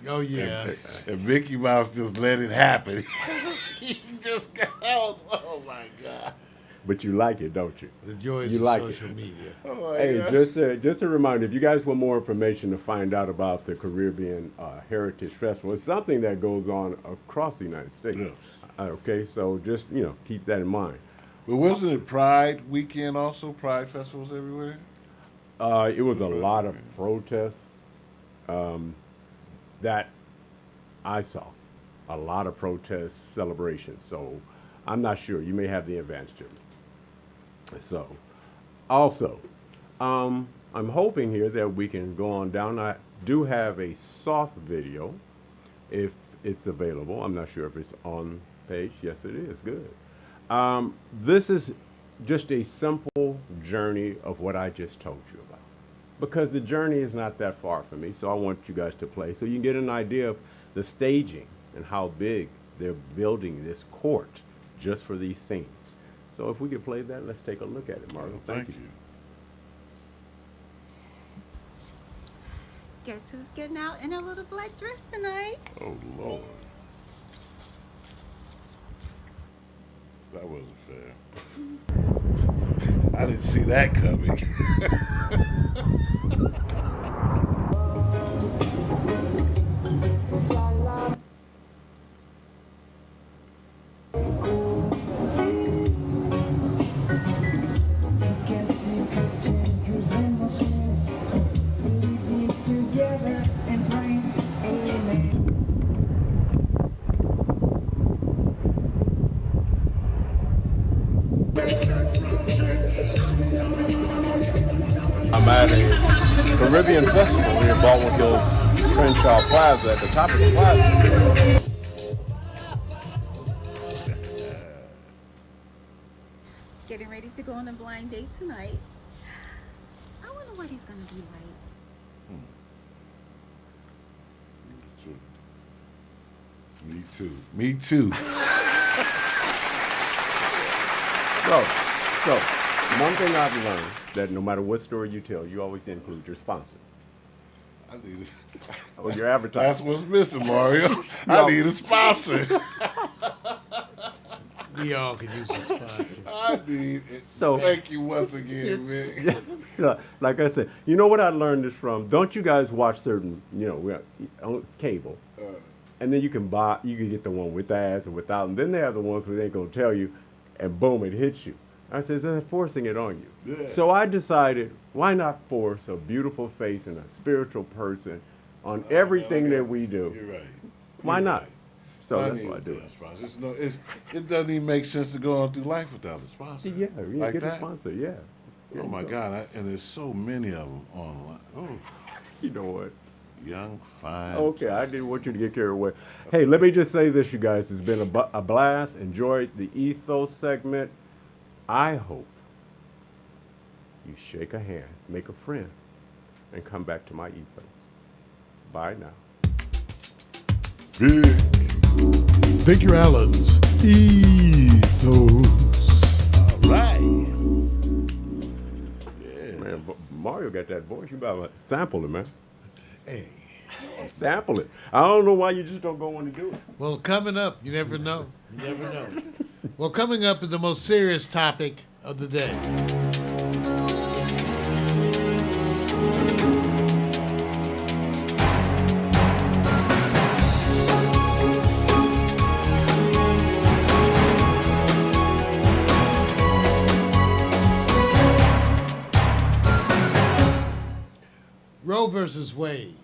Speaker 1: Oh, yes.
Speaker 2: And Mickey Mouse just let it happen. He just got out. Oh, my God.
Speaker 3: But you like it, don't you?
Speaker 1: The joys
Speaker 3: You
Speaker 1: of
Speaker 3: like it.
Speaker 1: social media.
Speaker 2: Oh, my
Speaker 3: Hey,
Speaker 2: God.
Speaker 3: just a reminder, if you guys want more information to find out about the Caribbean Heritage Festival, it's something that goes on across the United States.
Speaker 2: Yes.
Speaker 3: Okay, so just, keep that in mind.
Speaker 2: But wasn't it Pride weekend also? Pride festivals everywhere?
Speaker 3: It was a lot of protests that I saw. A lot of protest celebrations. So I'm not sure. You may have the advantage of me. So, also, I'm hoping here that we can go on down. I do have a soft video if it's available. I'm not sure if it's on page. Yes, it is. Good. This is just a simple journey of what I just told you about. Because the journey is not that far from me, so I want you guys to play so you can get an idea of the staging and how big they're building this court just for these scenes. So if we could play that, let's take a look at it, Margo.
Speaker 2: Well,
Speaker 3: Thank you.
Speaker 8: Guess who's getting out in a little black dress tonight?
Speaker 2: Oh, Lord. That wasn't fair. I didn't see that coming.
Speaker 9: I'm at a Caribbean festival here in Baldwin Hills, Crenshaw Plaza, at the top of the plaza.
Speaker 8: Getting ready to go on a blind date tonight. I wonder what he's gonna be like.
Speaker 2: Me too. Me too.
Speaker 3: So, one thing I've learned that no matter what story you tell, you always include your sponsor
Speaker 2: I need
Speaker 3: or your
Speaker 2: That's
Speaker 3: advertiser.
Speaker 2: what's missing, Mario. I need a sponsor.
Speaker 1: We all could use a sponsor.
Speaker 2: I need it.
Speaker 3: So-
Speaker 2: Thank you once again, man.
Speaker 3: Like I said, you know what I learned this from? Don't you guys watch certain, on cable, and then you can get the one with ads or without, and then they have the ones where they ain't gonna tell you, and boom, it hits you. I said, they're forcing it on you.
Speaker 2: Yeah.
Speaker 3: So I decided, why not force a beautiful face and a spiritual person on everything that we do?
Speaker 2: You're right.
Speaker 3: Why
Speaker 2: You're
Speaker 3: not?
Speaker 2: right.
Speaker 3: So
Speaker 2: I
Speaker 3: that's
Speaker 2: need
Speaker 3: why I do
Speaker 2: a
Speaker 3: it.
Speaker 2: sponsor. It doesn't even make sense to go on through life without a sponsor.
Speaker 3: Yeah,
Speaker 2: like
Speaker 3: get
Speaker 2: that.
Speaker 3: a sponsor, yeah.
Speaker 2: Oh my God! And there's so many of them online. Oh,
Speaker 3: You know what?
Speaker 2: young, fine.
Speaker 3: Okay, I didn't want you to get carried away. Hey, let me just say this, you guys. It's been a blast. Enjoyed the ethos segment. I hope you shake a hand, make a friend, and come back to my ethos. Bye now.
Speaker 2: Big.
Speaker 1: Victor Allen's Ethos.
Speaker 2: All right.
Speaker 3: Man, Mario got that voice. You better sample it, man.
Speaker 1: Hey.
Speaker 3: Sample it. I don't know why you just don't go on to do it.
Speaker 1: Well, coming up, you never know. You never know. Well, coming up is the most serious topic of the day. Roe versus Wade.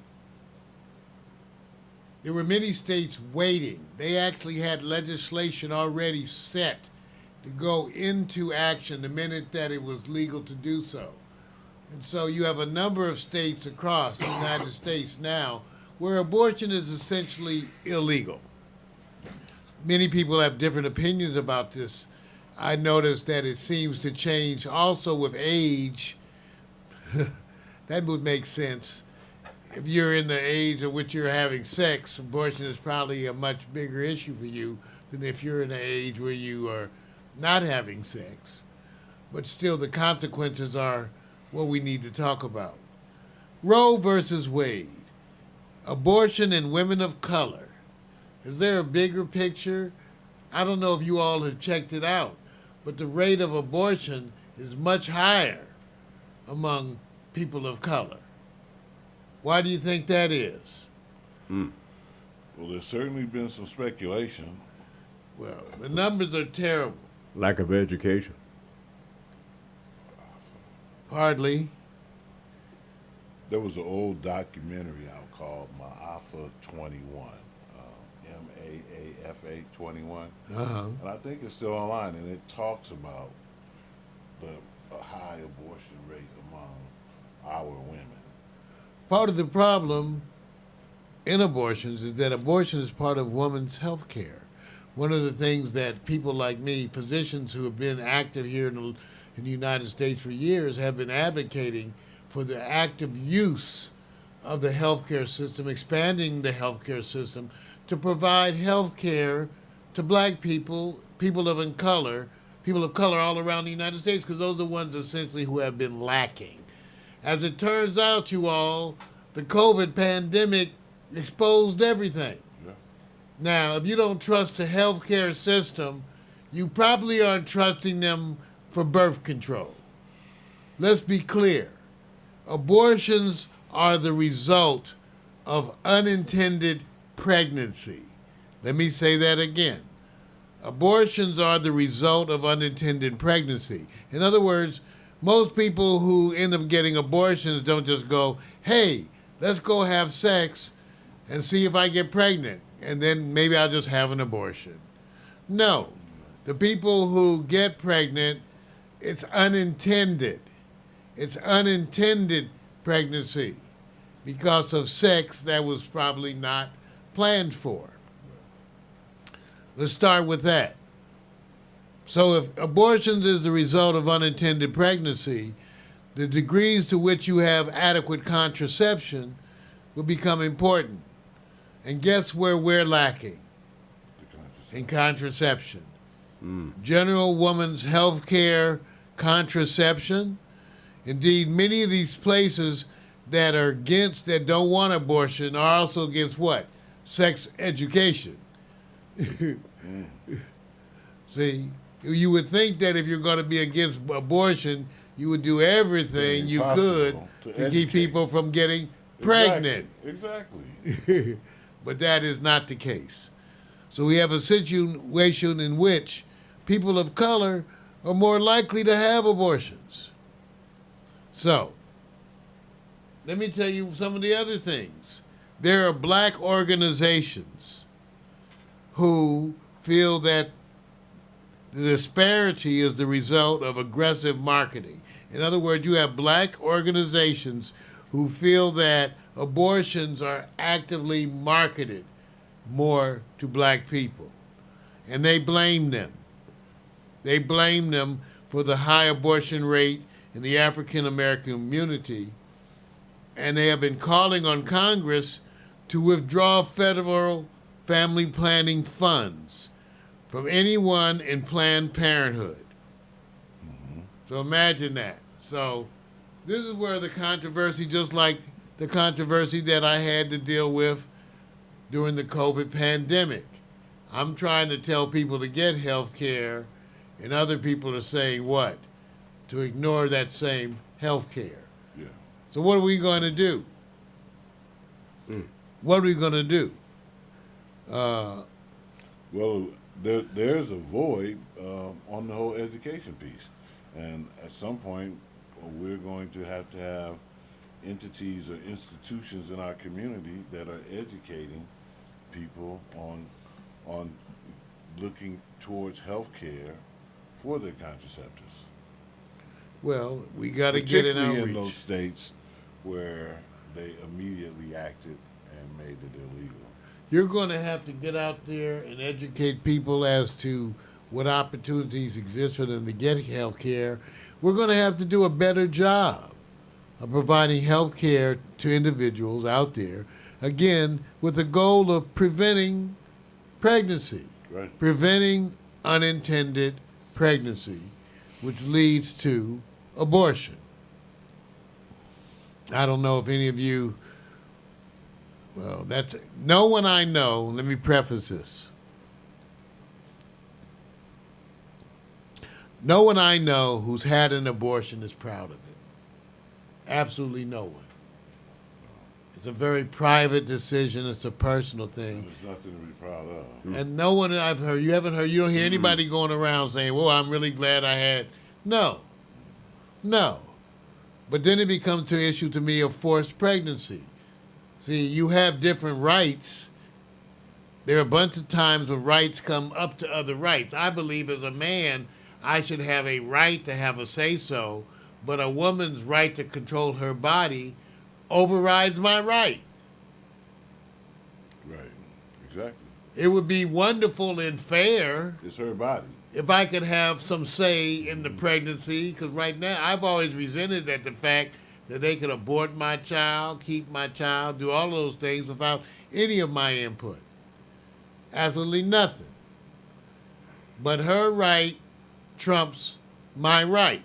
Speaker 1: There were many states waiting. They actually had legislation already set to go into action the minute that it was legal to do so. And so you have a number of states across the United States now where abortion is essentially illegal. Many people have different opinions about this. I noticed that it seems to change also with age. That would make sense. If you're in the age at which you're having sex, abortion is probably a much bigger issue for you than if you're in an age where you are not having sex. But still, the consequences are what we need to talk about. Roe versus Wade, abortion and women of color. Is there a bigger picture? I don't know if you all have checked it out, but the rate of abortion is much higher among people of color. Why do you think that is?
Speaker 2: Well, there's certainly been some speculation.
Speaker 1: Well, the numbers are terrible.
Speaker 3: Lack of education.
Speaker 1: Hardly.
Speaker 2: There was an old documentary out called Maafa 21, MAAFA 21, and I think it's still online, and it talks about the high abortion rate among our women.
Speaker 1: Part of the problem in abortions is that abortion is part of women's health care. One of the things that people like me, physicians who have been active here in the United States for years, have been advocating for the active use of the healthcare system, expanding the healthcare system to provide health care to black people, people of color all around the United States, because those are the ones essentially who have been lacking. As it turns out, you all, the COVID pandemic exposed everything.
Speaker 2: Yeah.
Speaker 1: Now, if you don't trust the healthcare system, you probably aren't trusting them for birth control. Let's be clear. Abortions are the result of unintended pregnancy. Let me say that again. Abortions are the result of unintended pregnancy. In other words, most people who end up getting abortions don't just go, hey, let's go have sex and see if I get pregnant, and then maybe I'll just have an abortion. No. The people who get pregnant, it's unintended. It's unintended pregnancy because of sex that was probably not planned for. Let's start with that. So if abortions is the result of unintended pregnancy, the degrees to which you have adequate contraception will become important. And guess where we're lacking? In contraception. General women's health care, contraception. Indeed, many of these places that are against, that don't want abortion, are also against what? Sex education. See, you would think that if you're going to be against abortion, you would do everything you could to keep people from getting pregnant.
Speaker 2: Exactly.
Speaker 1: But that is not the case. So we have a situation in which people of color are more likely to have abortions. So, let me tell you some of the other things. There are black organizations who feel that the disparity is the result of aggressive marketing. In other words, you have black organizations who feel that abortions are actively marketed more to black people. And they blame them. They blame them for the high abortion rate in the African American community. And they have been calling on Congress to withdraw federal family planning funds from anyone in Planned Parenthood. So imagine that. So this is where the controversy, just like the controversy that I had to deal with during the COVID pandemic. I'm trying to tell people to get health care, and other people are saying what? To ignore that same health care.
Speaker 2: Yeah.
Speaker 1: So what are we going to do? What are we going to do?
Speaker 2: Well, there's a void on the whole education piece. And at some point, we're going to have entities or institutions in our community that are educating people on looking towards health care for their contraceptives.
Speaker 1: Well, we got to get an
Speaker 2: Particularly
Speaker 1: outreach.
Speaker 2: in those states where they immediately acted and made it illegal.
Speaker 1: You're going to have to get out there and educate people as to what opportunities exist for them to get health care. We're going to have to do a better job of providing health care to individuals out there, again, with the goal of preventing pregnancy,
Speaker 2: Right.
Speaker 1: preventing unintended pregnancy, which leads to abortion. I don't know if any of you, well, that's no one I know. Let me preface this. No one I know who's had an abortion is proud of it. Absolutely no one. It's a very private decision. It's a personal thing.
Speaker 2: There's nothing to be proud of.
Speaker 1: And no one I've heard, you don't hear anybody going around saying, well, I'm really glad I had. No. But then it becomes to an issue to me of forced pregnancy. See, you have different rights. There are a bunch of times when rights come up to other rights. I believe as a man, I should have a right to have a say-so, but a woman's right to control her body overrides my right.
Speaker 2: Right. Exactly.
Speaker 1: It would be wonderful and fair
Speaker 2: It's her body.
Speaker 1: if I could have some say in the pregnancy, because right now I've always resented that the fact that they could abort my child, keep my child, do all those things without any of my input. Absolutely nothing. But her right trumps my right.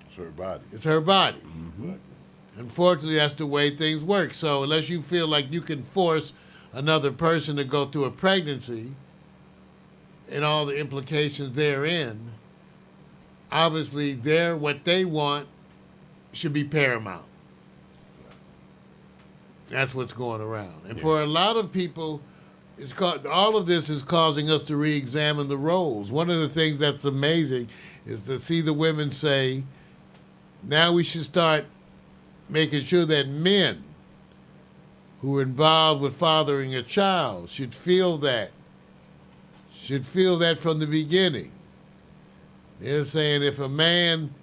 Speaker 2: It's her body.
Speaker 1: It's her body.
Speaker 2: Exactly.
Speaker 1: Unfortunately, that's the way things work. So unless you feel like you can force another person to go through a pregnancy and all the implications therein, obviously what they want should be paramount. That's what's going around. And for a lot of people, all of this is causing us to re-examine the roles. One of the things that's amazing is to see the women say, now we should start making sure that men who are involved with fathering a child should feel that from the beginning. They're saying if a man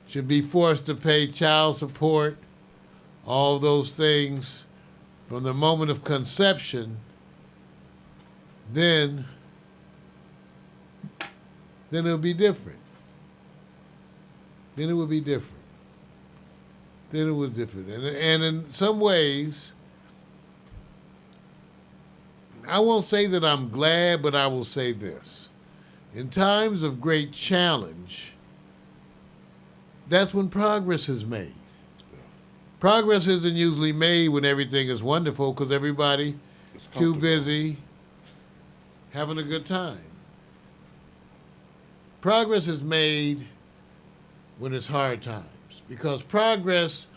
Speaker 1: should be forced to pay child support, all those things from the moment of conception, then it'll be different. Then it would be different. Then it was different. And in some ways, I won't say that I'm glad, but I will say this. In times of great challenge, that's when progress is made. Progress isn't usually made when everything is wonderful because everybody
Speaker 2: It's
Speaker 1: too
Speaker 2: comfortable.
Speaker 1: busy having a good time. Progress is made when it's hard times because progress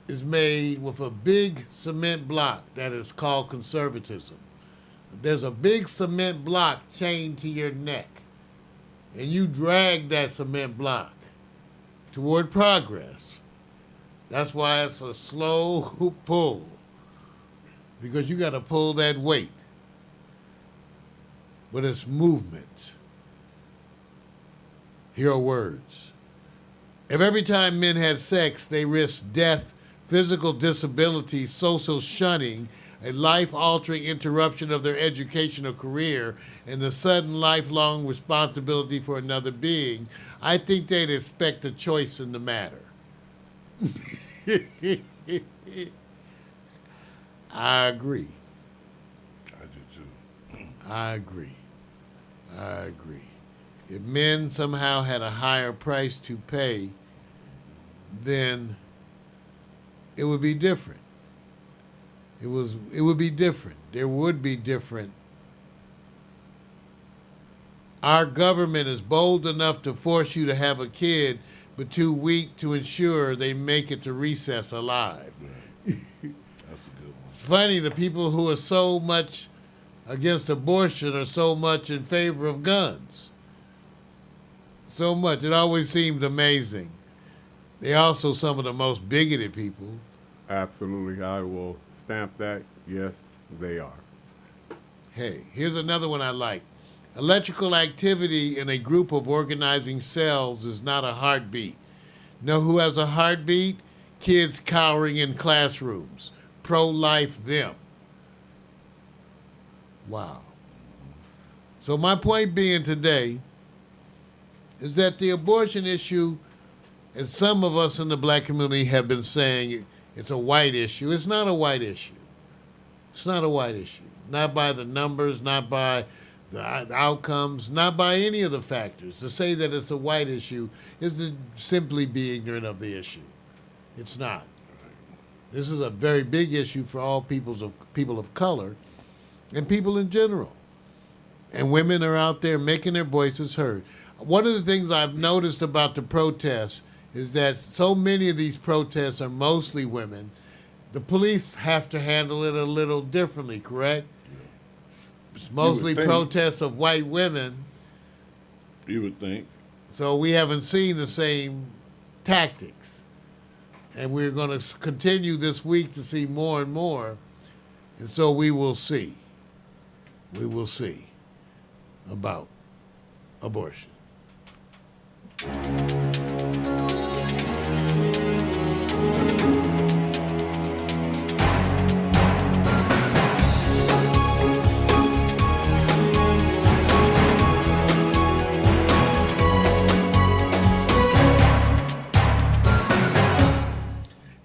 Speaker 1: is made with a big cement block that is called conservatism. There's a big cement block chained to your neck, and you drag that cement block toward progress. That's why it's a slow pull, because you got to pull that weight. But it's movement. Here are words. If every time men had sex, they risked death, physical disability, social shunning, a life-altering interruption of their education or career, and the sudden lifelong responsibility for another being, I think they'd expect a choice in the matter. I agree.
Speaker 2: I do too.
Speaker 1: I agree. If men somehow had a higher price to pay, then it would be different. It would be different. There would be different. Our government is bold enough to force you to have a kid, but too weak to ensure they make it to recess alive.
Speaker 2: That's a good one.
Speaker 1: It's funny, the people who are so much against abortion are so much in favor of guns. So much. It always seemed amazing. They're also some of the most bigoted people.
Speaker 3: Absolutely. I will stamp that. Yes, they are.
Speaker 1: Hey, here's another one I like. Electrical activity in a group of organizing cells is not a heartbeat. Know who has a heartbeat? Kids cowering in classrooms. pro-life them. Wow. So my point being today is that the abortion issue, as some of us in the black community have been saying, it's a white issue. It's not a white issue. It's not a white issue. Not by the numbers, not by the outcomes, not by any of the factors. To say that it's a white issue is to simply be ignorant of the issue. It's not. This is a very big issue for all people of color and people in general. And women are out there making their voices heard. One of the things I've noticed about the protests is that so many of these protests are mostly women. The police have to handle it a little differently, correct? It's mostly protests of white women.
Speaker 2: You would think.
Speaker 1: So we haven't seen the same tactics. And we're going to continue this week to see more and more. And so we will see. We will see about abortion.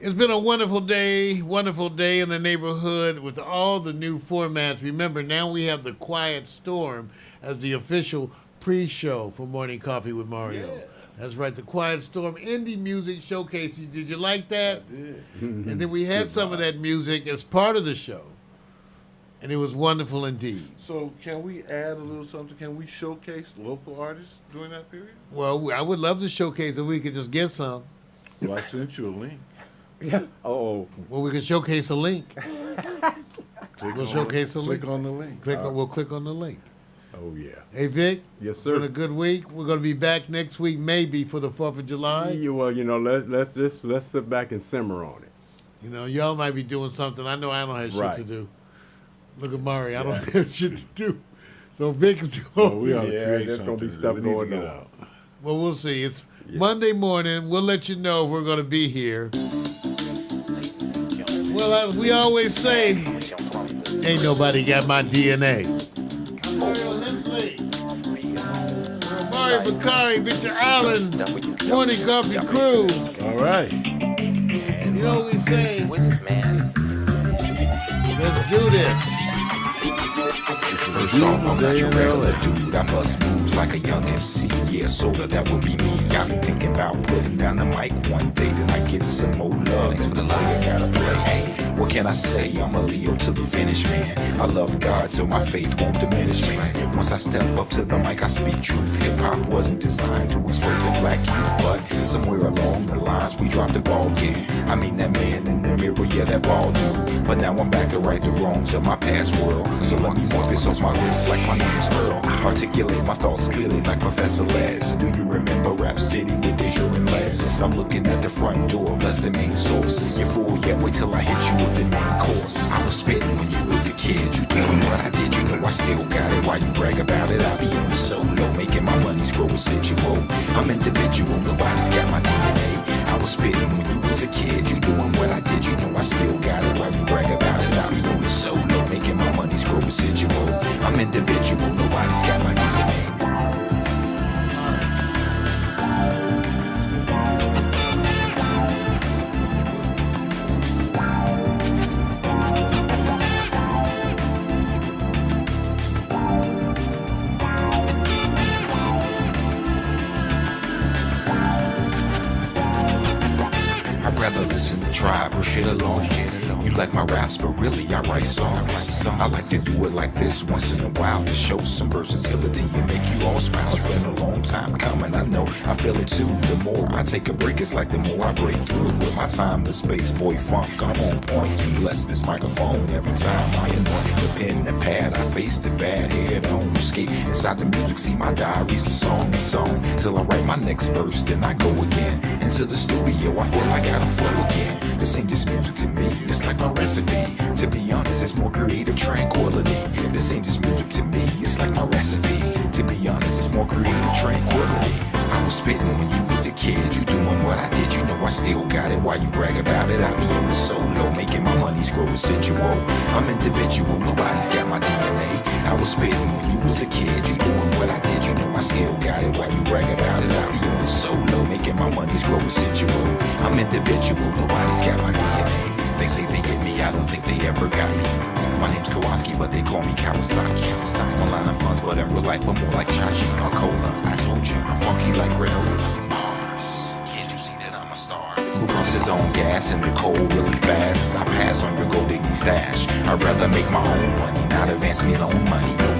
Speaker 1: It's been a wonderful day in the neighborhood with all the new formats. Remember, now we have the Quiet Storm as the official pre-show for Morning Coffee with Mario. Yeah. That's right, the Quiet Storm indie music showcase. Did you like that?
Speaker 2: I did.
Speaker 1: And then we had some of that music as part of the show. And it was wonderful indeed.
Speaker 2: So can we add a little something? Can we showcase local artists during that period?
Speaker 1: Well, I would love to showcase if we could just get some.
Speaker 2: Well, I sent you a link.
Speaker 3: Yeah. Oh.
Speaker 1: Well, we can showcase a link. We'll showcase a link.
Speaker 2: Click on the link.
Speaker 1: We'll click on the link.
Speaker 3: Oh yeah.
Speaker 1: Hey Vic.
Speaker 3: Yes, sir.
Speaker 1: It's been a good week. We're going to be back next week, maybe for the 4th of July.
Speaker 3: Well, let's sit back and simmer on it.
Speaker 1: You know, y'all might be doing something. I know I don't have shit to do. Look at Mari. I don't have shit to do. So Vic is doing.
Speaker 2: We ought to create
Speaker 3: there's
Speaker 2: something.
Speaker 3: Gonna be stuff going on.
Speaker 1: Well, we'll see. It's Monday morning. We'll let you know if we're going to be here. Well, we always say, ain't nobody got my DNA. Mari Bakari, Victor Allen, Morning Coffee Crew.
Speaker 2: All right.
Speaker 1: You know what we say? Let's do this.
Speaker 10: First off, I'm not your regular dude. I bust moves like a young MC. Yeah, sorta, that would be me. I'm thinking about putting down the mic one day. Then I get some more love to the love I gotta play. Hey, what can I say? I'm a Leo to the finish, man. I love God, so my faith won't diminish, man. Once I step up to the mic, I speak truth. Hip-hop wasn't designed to exploit the black youth, but somewhere along the lines, we dropped the ball again. I mean, that man in the mirror, yeah, that ball dude. But now I'm back to right the wrongs of my past world. So let me mark this off my list like my name's Earl. Articulate my thoughts clearly like Professor Les. Do you remember Rap City with Deja and Les? I'm looking at the front door, that's the main source. You're full yet, wait till I hit you with the main course. I was spitting when you was a kid, you doing what I did, you know I still got it. Why you brag about it? I be on the solo, making my money's grow residual. I'm individual, nobody's got my DNA. I was spitting when you was a kid, you doing what I did, you know I still got it. Why you brag about it? I be on the solo, making my money's grow residual. I'm individual, nobody's got my DNA. I'd rather listen to Tribe or shit alone. You like my raps, but really I write songs. I like to do it like this once in a while to show some versatility and make you all smile. It's been a long time coming, I know, I feel it too. The more I take a break, it's like the more I break through. With my time, the space boy funk, I'm on point. You bless this microphone every time I anoint the pen and pad. I face the bad head on. Escape inside the music, see my diary's a song and song. Till I write my next verse, then I go again. Into the studio, I feel like I gotta flow again. This ain't just music to me, it's like my recipe. To be honest, it's more creative tranquility. This ain't just music to me, it's like my recipe. To be honest, it's more creative tranquility. I was spitting when you was a kid. You doing what I did, you know I still got it. Why you brag about it? I be on the solo, making my money's grow residual. I'm individual, nobody's got my DNA. I was spitting when you was a kid. You doing what I did, you know I still got it. Why you brag about it? I be on the solo, making my money's grow residual. I'm individual, nobody's got my DNA. They say they get me, I don't think they ever got me. My name's Kowalski, but they call me Kawasaki. Online I'm funds, but in real life I'm more like Chachi or Cola. I told you, I'm funky like granola. Bars, can't you see that I'm a star? Who pumps his own gas in the cold really fast? As I pass on your gold digging stash. I'd rather make my own money, not advance me loan money. No.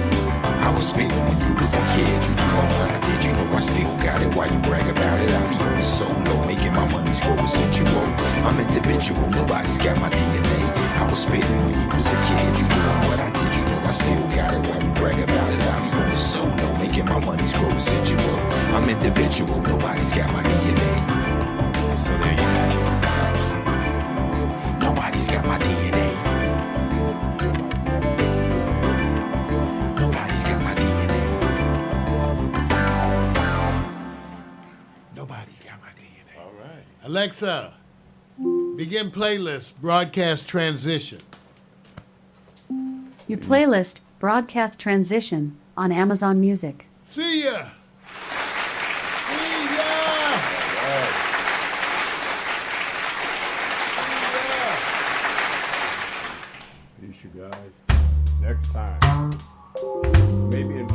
Speaker 10: I was spitting when you was a kid. You doing what I did, you know I still got it. Why you brag about it? I be on the solo, making my money's grow residual. I'm individual, nobody's got my DNA. I was spitting when you was a kid. You doing what I did, you know I still got it. Why you brag about it? I be on the solo, making my money's grow residual. I'm individual, nobody's got my DNA. So there you go. Nobody's got my DNA. Nobody's got my DNA. Nobody's got my DNA.
Speaker 2: All right.
Speaker 1: Alexa, begin playlist, broadcast transition.
Speaker 4: Your playlist, Broadcast Transition, on Amazon Music.
Speaker 1: See ya! See ya!
Speaker 3: Peace, you guys. Next time. Maybe in